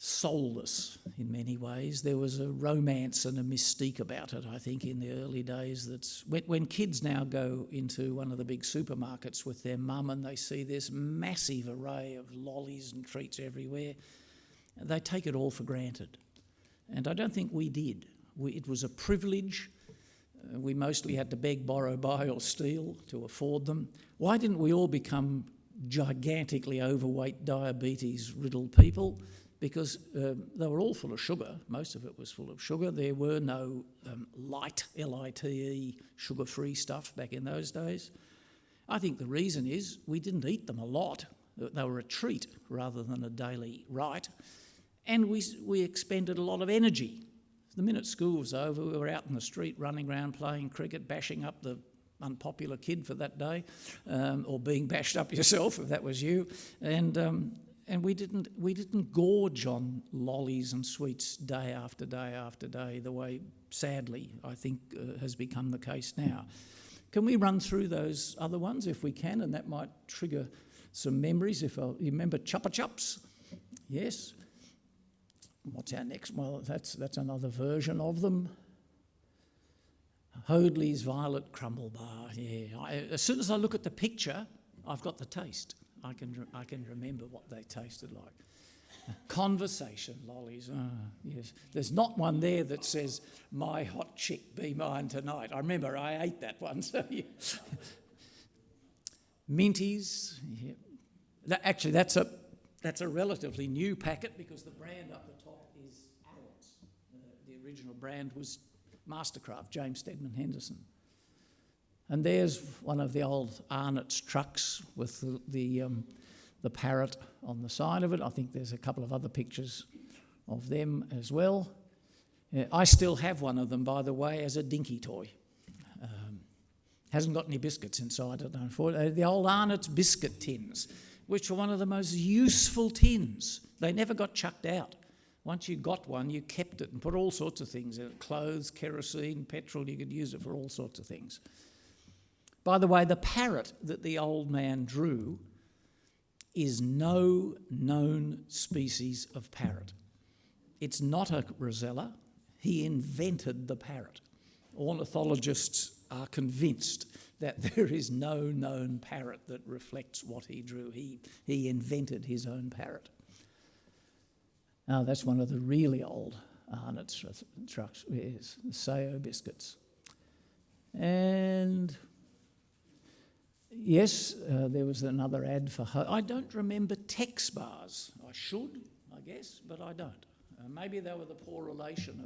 soulless in many ways. There was a romance and a mystique about it, I think, in the early days. That's when kids now go into one of the big supermarkets with their mum and they see this massive array of lollies and treats everywhere, they take it all for granted. And I don't think we did. It was a privilege. We mostly had to beg, borrow, buy or steal to afford them. Why didn't we all become gigantically overweight, diabetes-riddled people? Because they were all full of sugar. Most of it was full of sugar. There were no light, L-I-T-E, sugar-free stuff back in those days. I think the reason is we didn't eat them a lot. They were a treat rather than a daily rite. And we expended a lot of energy. The minute school was over, we were out in the street running around playing cricket, bashing up the unpopular kid for that day, or being bashed up yourself if that was you. And we didn't gorge on lollies and sweets day after day after day the way, sadly, I think has become the case now. Can we run through those other ones if we can? And that might trigger some memories. You remember Chupa Chups? Yes. What's our next? Well, that's another version of them. Hoadley's Violet Crumble Bar. Yeah. As soon as I look at the picture, I've got the taste. I can remember what they tasted like. Conversation lollies. Yes. There's not one there that says, "My hot chick, be mine tonight." I remember I ate that one. So yeah. Minties. Yeah. Actually, that's a relatively new packet because the brand up the top is Allen's. The original brand was Mastercraft, James Stedman Henderson. And there's one of the old Arnott's trucks with the parrot on the side of it. I think there's a couple of other pictures of them as well. I still have one of them, by the way, as a dinky toy. Hasn't got any biscuits inside it, unfortunately. The old Arnott's biscuit tins, which were one of the most useful tins. They never got chucked out. Once you got one, you kept it and put all sorts of things in it. Clothes, kerosene, petrol, you could use it for all sorts of things. By the way, the parrot that the old man drew is no known species of parrot. It's not a rosella. He invented the parrot. Ornithologists are convinced that there is no known parrot that reflects what he drew. He invented his own parrot. Now, that's one of the really old Arnott's trucks, is the Sao biscuits. And yes, there was another ad for... I don't remember Tex bars. I should, I guess, but I don't. Maybe they were the poor relation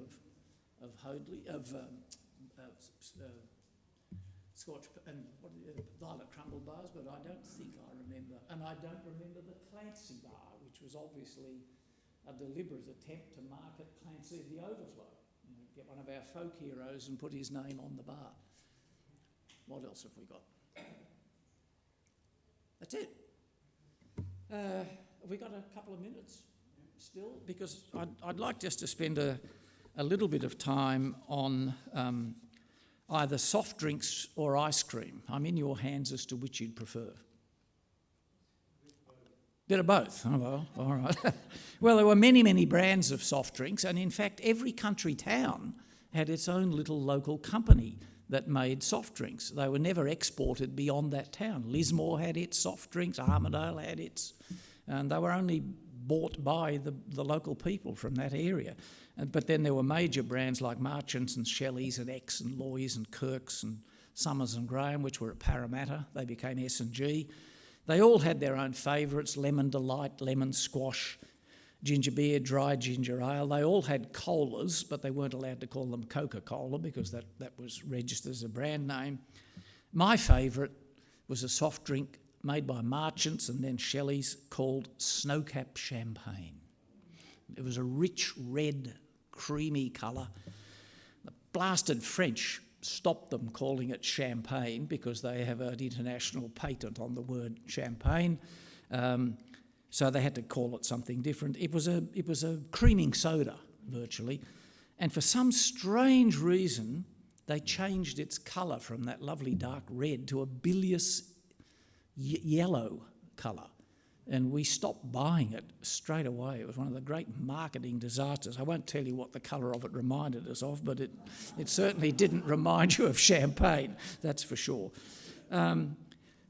of Hoadley, of Scorch and Violet Crumble bars, but I don't think I remember. And I don't remember the Clancy bar, which was obviously a deliberate attempt to market Clancy of the Overflow. You know, get one of our folk heroes and put his name on the bar. What else have we got? That's it. Have we got a couple of minutes still? Because I'd like just to spend a little bit of time on either soft drinks or ice cream. I'm in your hands as to which you'd prefer. Bit of both. Oh, well, all right. Well, there were many, many brands of soft drinks, and in fact, every country town had its own little local company that made soft drinks. They were never exported beyond that town. Lismore had its soft drinks, Armidale had its, and they were only bought by the local people from that area. But then there were major brands like Marchants and Shelley's and X and Loy's and Kirk's and Summers and Graham, which were at Parramatta. They became S&G. They all had their own favourites: Lemon Delight, Lemon Squash, ginger beer, dry ginger ale. They all had colas, but they weren't allowed to call them Coca-Cola because that was registered as a brand name. My favourite was a soft drink made by Marchants and then Shelley's called Snowcap Champagne. It was a rich red, creamy colour. The blasted French stopped them calling it champagne because they have an international patent on the word champagne. So they had to call it something different. It was a creaming soda, virtually. And for some strange reason, they changed its colour from that lovely dark red to a bilious yellow colour. and we stopped buying it straight away. It was one of the great marketing disasters. I won't tell you what the colour of it reminded us of, but it certainly didn't remind you of champagne, that's for sure.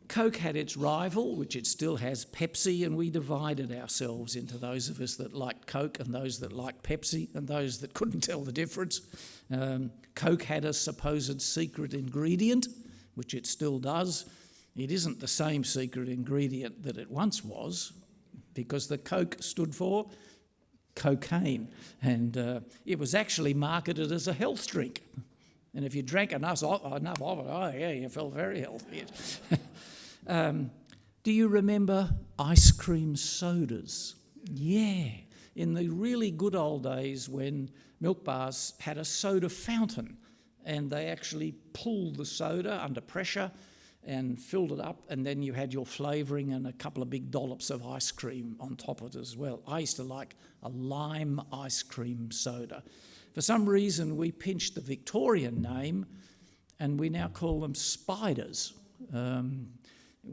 Coke had its rival, which it still has, Pepsi, and we divided ourselves into those of us that liked Coke and those that liked Pepsi and those that couldn't tell the difference. Coke had a supposed secret ingredient, which it still does. It isn't the same secret ingredient that it once was, because the Coke stood for cocaine, and it was actually marketed as a health drink. And if you drank enough of it, oh yeah, you felt very healthy. Do you remember ice cream sodas? Yeah, in the really good old days when milk bars had a soda fountain, and they actually pulled the soda under pressure and filled it up, and then you had your flavouring and a couple of big dollops of ice cream on top of it as well. I used to like a lime ice cream soda. For some reason, we pinched the Victorian name, and we now call them spiders.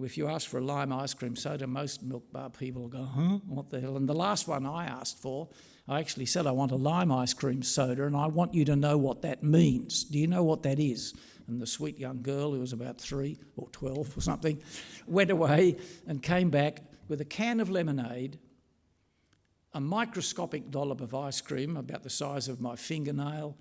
If you ask for a lime ice cream soda, most milk bar people go, huh, what the hell? And the last one I asked for, I actually said I want a lime ice cream soda, and I want you to know what that means. Do you know what that is? And the sweet young girl, who was about 3 or 12 or something, went away and came back with a can of lemonade, a microscopic dollop of ice cream about the size of my fingernail,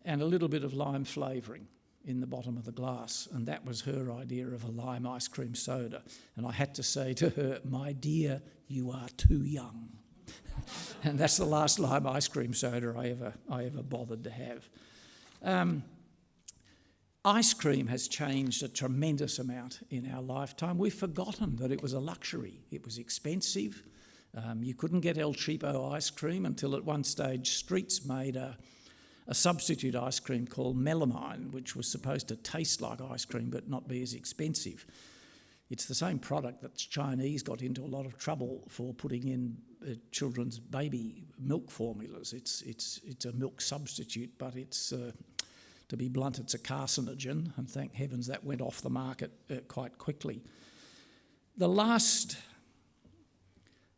and a little bit of lime flavouring in the bottom of the glass. And that was her idea of a lime ice cream soda. And I had to say to her, my dear, you are too young. And that's the last lime ice cream soda I ever bothered to have. Ice cream has changed a tremendous amount in our lifetime. We've forgotten that it was a luxury. It was expensive. You couldn't get El Cheapo ice cream until at one stage Streets made a substitute ice cream called melamine, which was supposed to taste like ice cream but not be as expensive. It's the same product that Chinese got into a lot of trouble for putting in children's baby milk formulas. It's a milk substitute, but it's, to be blunt, it's a carcinogen, and thank heavens that went off the market quite quickly. The last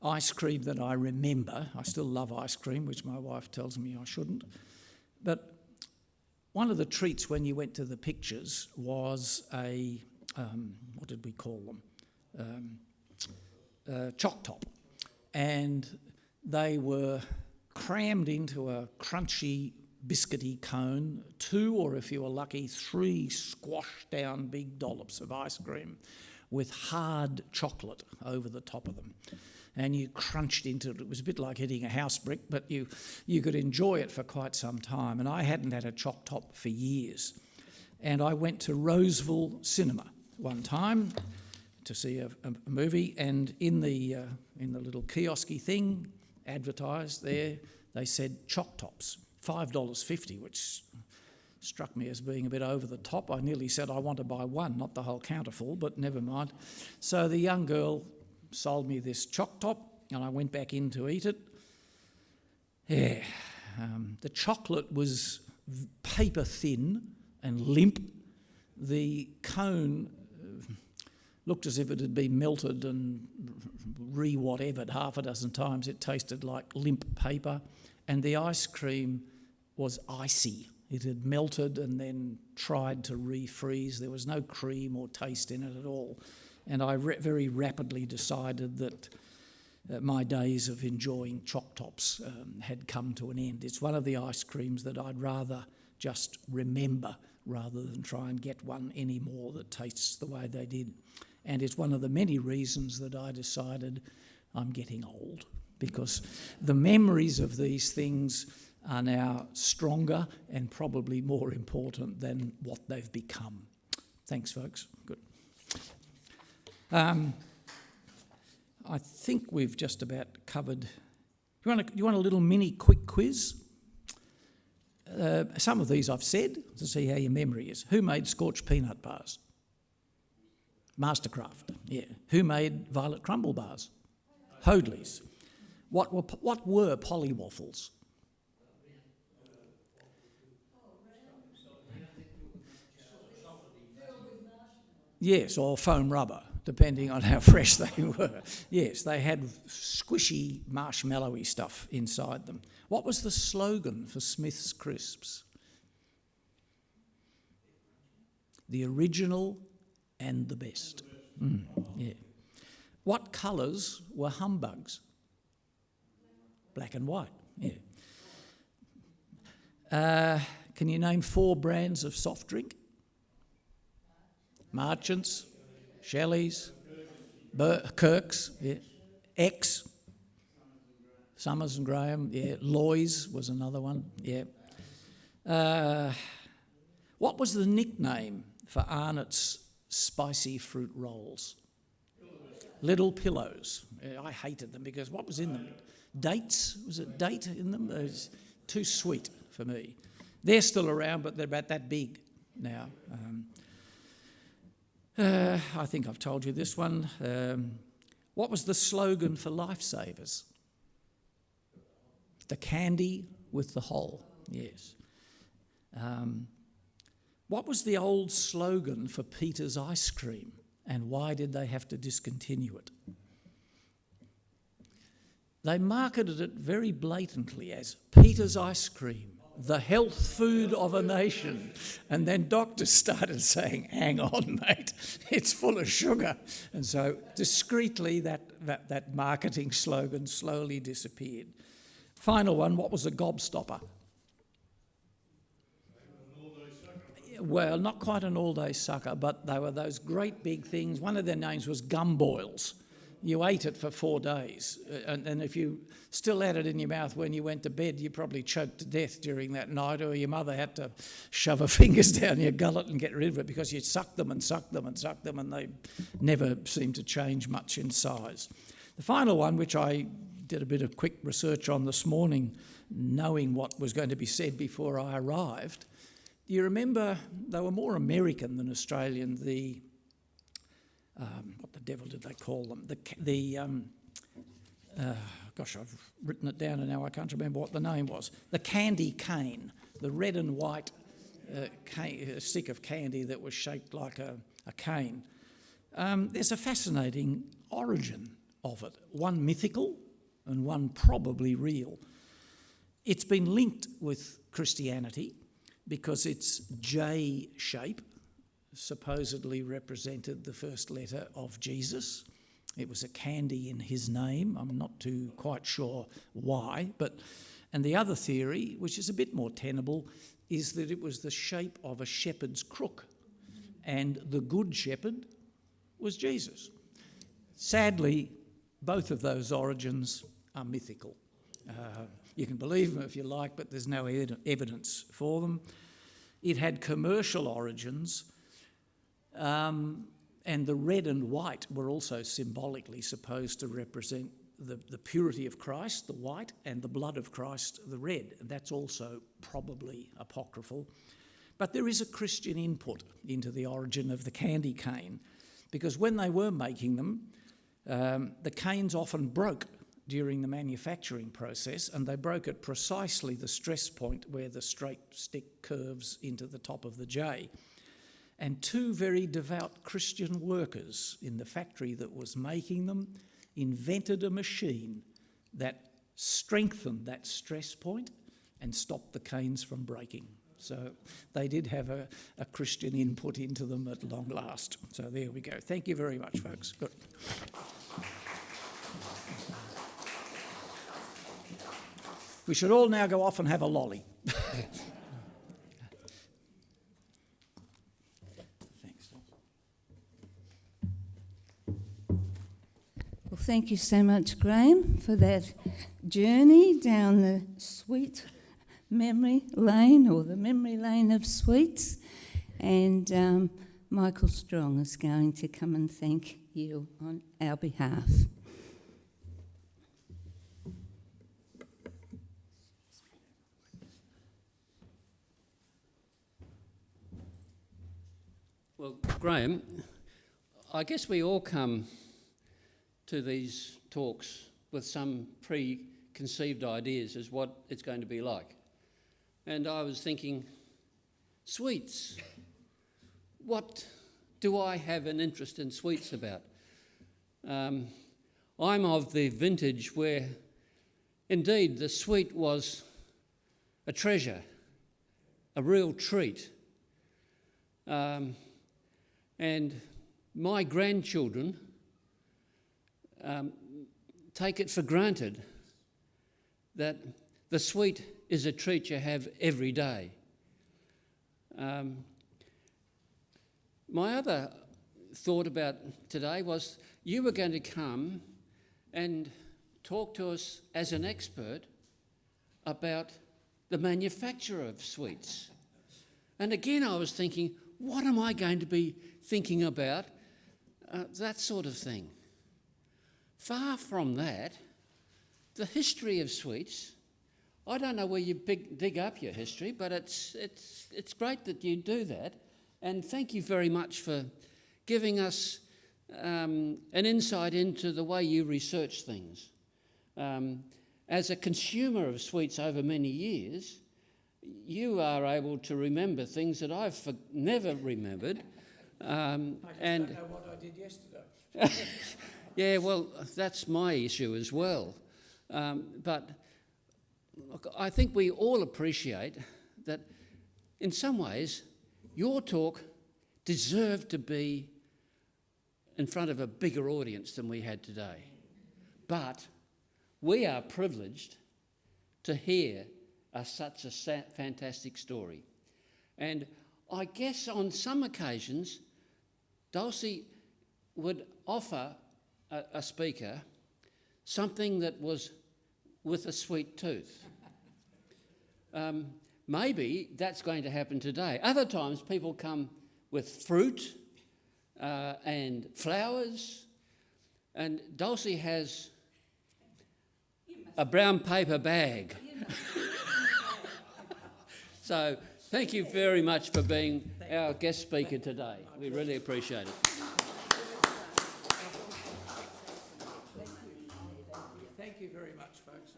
ice cream that I remember, I still love ice cream, which my wife tells me I shouldn't, but one of the treats when you went to the pictures was a, what did we call them? Choc top. And they were crammed into a crunchy, biscuity cone, 2, or if you were lucky, 3 squashed down big dollops of ice cream with hard chocolate over the top of them. And you crunched into it. It was a bit like hitting a house brick, but you could enjoy it for quite some time. And I hadn't had a choc top for years. And I went to Roseville Cinema one time to see a movie, and in the little kiosky thing advertised there, they said choc tops, $5.50, which struck me as being a bit over the top. I nearly said I want to buy one, not the whole counter full, but never mind. So the young girl sold me this choc top, and I went back in to eat it. Yeah, the chocolate was paper thin and limp. The cone looked as if it had been melted and re-whatevered half a dozen times. It tasted like limp paper, and the ice cream was icy. It had melted and then tried to refreeze. There was no cream or taste in it at all. And I very rapidly decided that my days of enjoying choc tops had come to an end. It's one of the ice creams that I'd rather just remember rather than try and get one anymore that tastes the way they did. And it's one of the many reasons that I decided I'm getting old, because the memories of these things are now stronger and probably more important than what they've become. Thanks, folks. Good. I think we've just about covered. You want a little mini quick quiz? Some of these I've said to see how your memory is. Who made Scorch peanut bars? Mastercraft. Yeah. Who made Violet crumble bars? Hoadleys. What were polly waffles? Yes, or foam rubber. depending on how fresh they were. Yes, they had squishy, marshmallowy stuff inside them. What was the slogan for Smith's Crisps? The original and the best. Yeah. What colours were humbugs? Black and white, yeah. Can you name 4 brands of soft drink? Marchants, Shelley's, Kirk's, yeah. X, Summers and Graham, yeah. Lollies was another one, yeah. What was the nickname for Arnott's spicy fruit rolls? Little Pillows. I hated them because what was in them? Dates? Was it date in them? It was too sweet for me. They're still around, but they're about that big now. I think I've told you this one. What was the slogan for Lifesavers? The candy with the hole, yes. What was the old slogan for Peter's ice cream, and why did they have to discontinue it? They marketed it very blatantly as Peter's ice cream, the health food of a nation. And then doctors started saying, hang on, mate, it's full of sugar. And so discreetly that marketing slogan slowly disappeared. Final one, what was a gobstopper? Well, not quite an all-day sucker, but they were those great big things. One of their names was gumboils. You ate it for 4 days, and if you still had it in your mouth when you went to bed, you probably choked to death during that night, or your mother had to shove her fingers down your gullet and get rid of it because you sucked them and sucked them and sucked them, and they never seemed to change much in size. The final one, which I did a bit of quick research on this morning, knowing what was going to be said before I arrived, do you remember they were more American than Australian, what the devil did they call them? Gosh, I've written it down and now I can't remember what the name was. The candy cane, the red and white stick of candy that was shaped like a cane. There's a fascinating origin of it, one mythical and one probably real. It's been linked with Christianity because its J shape supposedly represented the first letter of Jesus. It was a candy in his name. I'm not too quite sure why, and the other theory, which is a bit more tenable, is that it was the shape of a shepherd's crook, and the good shepherd was Jesus. Sadly, both of those origins are mythical. You can believe them if you like, but there's no evidence for them. It had commercial origins, and the red and white were also symbolically supposed to represent the purity of Christ, the white, and the blood of Christ, the red. That's also probably apocryphal. But there is a Christian input into the origin of the candy cane, because when they were making them, the canes often broke during the manufacturing process, and they broke at precisely the stress point where the straight stick curves into the top of the J. And 2 very devout Christian workers in the factory that was making them invented a machine that strengthened that stress point and stopped the canes from breaking. So they did have a Christian input into them at long last. So there we go. Thank you very much, folks. Good. We should all now go off and have a lolly. Well, thank you so much, Graham, for that journey down the sweet memory lane, or the memory lane of sweets. And Michael Strong is going to come and thank you on our behalf. Well, Graham, I guess we all come to these talks with some preconceived ideas as what it's going to be like. And I was thinking, sweets. What do I have an interest in sweets about? I'm of the vintage where, indeed, the sweet was a treasure, a real treat. And my grandchildren take it for granted that the sweet is a treat you have every day. My other thought about today was you were going to come and talk to us as an expert about the manufacture of sweets. And again, I was thinking, what am I going to be thinking about? That sort of thing. Far from that, the history of sweets, I don't know where you dig up your history, but it's great that you do that. And thank you very much for giving us an insight into the way you research things. As a consumer of sweets over many years, you are able to remember things that I've never remembered. I just don't know what I did yesterday. Yeah, well, that's my issue as well. But look, I think we all appreciate that in some ways your talk deserved to be in front of a bigger audience than we had today. But we are privileged to hear such a fantastic story. And I guess on some occasions, Dulcie would offer a speaker something that was with a sweet tooth. Maybe that's going to happen today. Other times people come with fruit and flowers, and Dulcie has a brown paper bag. So thank you very much for being our guest speaker today. We really appreciate it. Thank you very much, folks.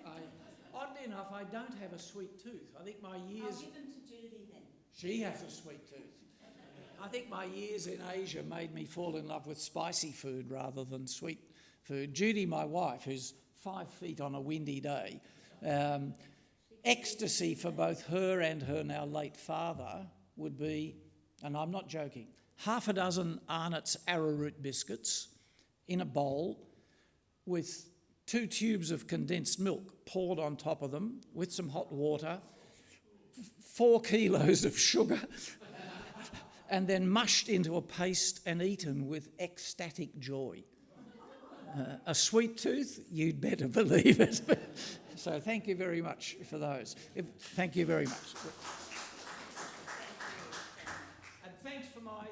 Oddly enough, I don't have a sweet tooth. I think my years... I'll give them to Judy then. She has a sweet tooth. I think my years in Asia made me fall in love with spicy food rather than sweet food. Judy, my wife, who's 5 feet on a windy day, ecstasy for both her and her now late father would be, and I'm not joking, 6 Arnott's arrowroot biscuits in a bowl with 2 tubes of condensed milk poured on top of them with some hot water, 4 kilos of sugar, and then mushed into a paste and eaten with ecstatic joy. A sweet tooth, you'd better believe it. So thank you very much for those. Thank you very much. And thanks for my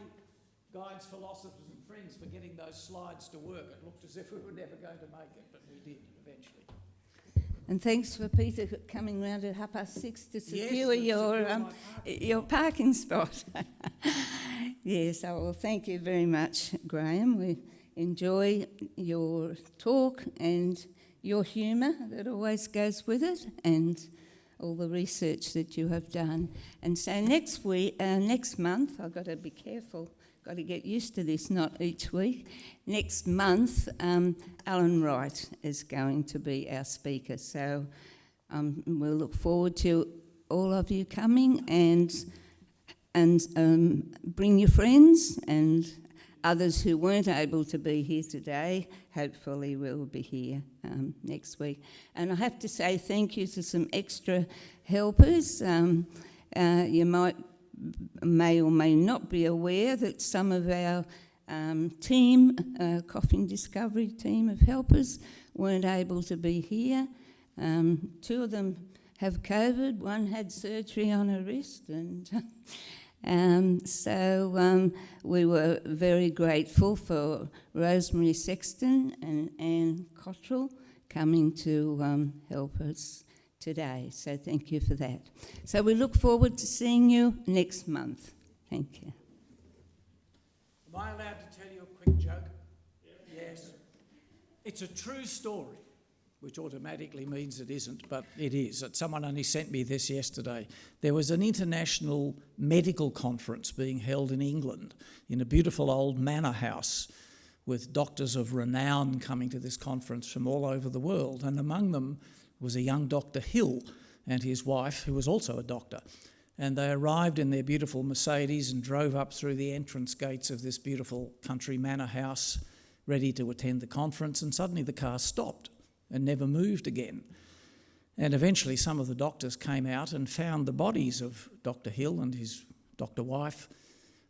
guides, philosophers and friends for getting those slides to work. It looked as if we were never going to make it, but we did eventually. And thanks for Peter coming round at 6:30 to secure your parking spot. Yes, well, thank you very much, Graham. We enjoy your talk and your humour that always goes with it, and all the research that you have done. And so next month, I've got to be careful, got to get used to this, not each week. Next month, Alan Wright is going to be our speaker. So we'll look forward to all of you coming and bring your friends, and others who weren't able to be here today hopefully will be here next week. And I have to say thank you to some extra helpers. You may or may not be aware that some of our team, Coffin Discovery team of helpers, weren't able to be here. 2 of them have COVID, 1 had surgery on her wrist, and so we were very grateful for Rosemary Sexton and Anne Cottrell coming to help us today. So thank you for that. So we look forward to seeing you next month. Thank you. Am I allowed to tell you a quick joke? Yes. It's a true story, which automatically means it isn't, but it is. Someone only sent me this yesterday. There was an international medical conference being held in England in a beautiful old manor house with doctors of renown coming to this conference from all over the world. And among them was a young Dr. Hill and his wife, who was also a doctor. And they arrived in their beautiful Mercedes and drove up through the entrance gates of this beautiful country manor house, ready to attend the conference, and suddenly the car stopped and never moved again. And eventually some of the doctors came out and found the bodies of Dr. Hill and his doctor wife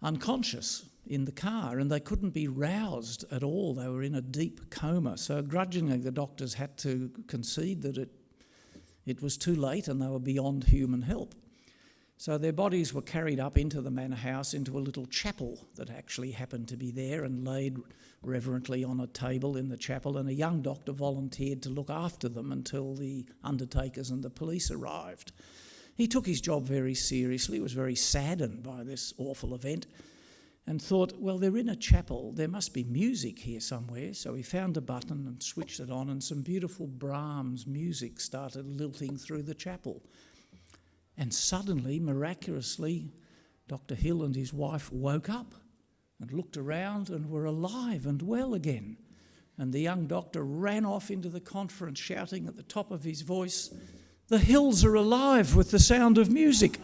unconscious in the car, and they couldn't be roused at all. They were in a deep coma. So grudgingly the doctors had to concede that it was too late and they were beyond human help. So their bodies were carried up into the manor house, into a little chapel that actually happened to be there, and laid reverently on a table in the chapel, and a young doctor volunteered to look after them until the undertakers and the police arrived. He took his job very seriously, was very saddened by this awful event, and thought, well, they're in a chapel, there must be music here somewhere. So he found a button and switched it on, and some beautiful Brahms music started lilting through the chapel. And suddenly, miraculously, Dr. Hill and his wife woke up and looked around and were alive and well again. And the young doctor ran off into the conference shouting at the top of his voice, "The Hills are alive with the sound of music."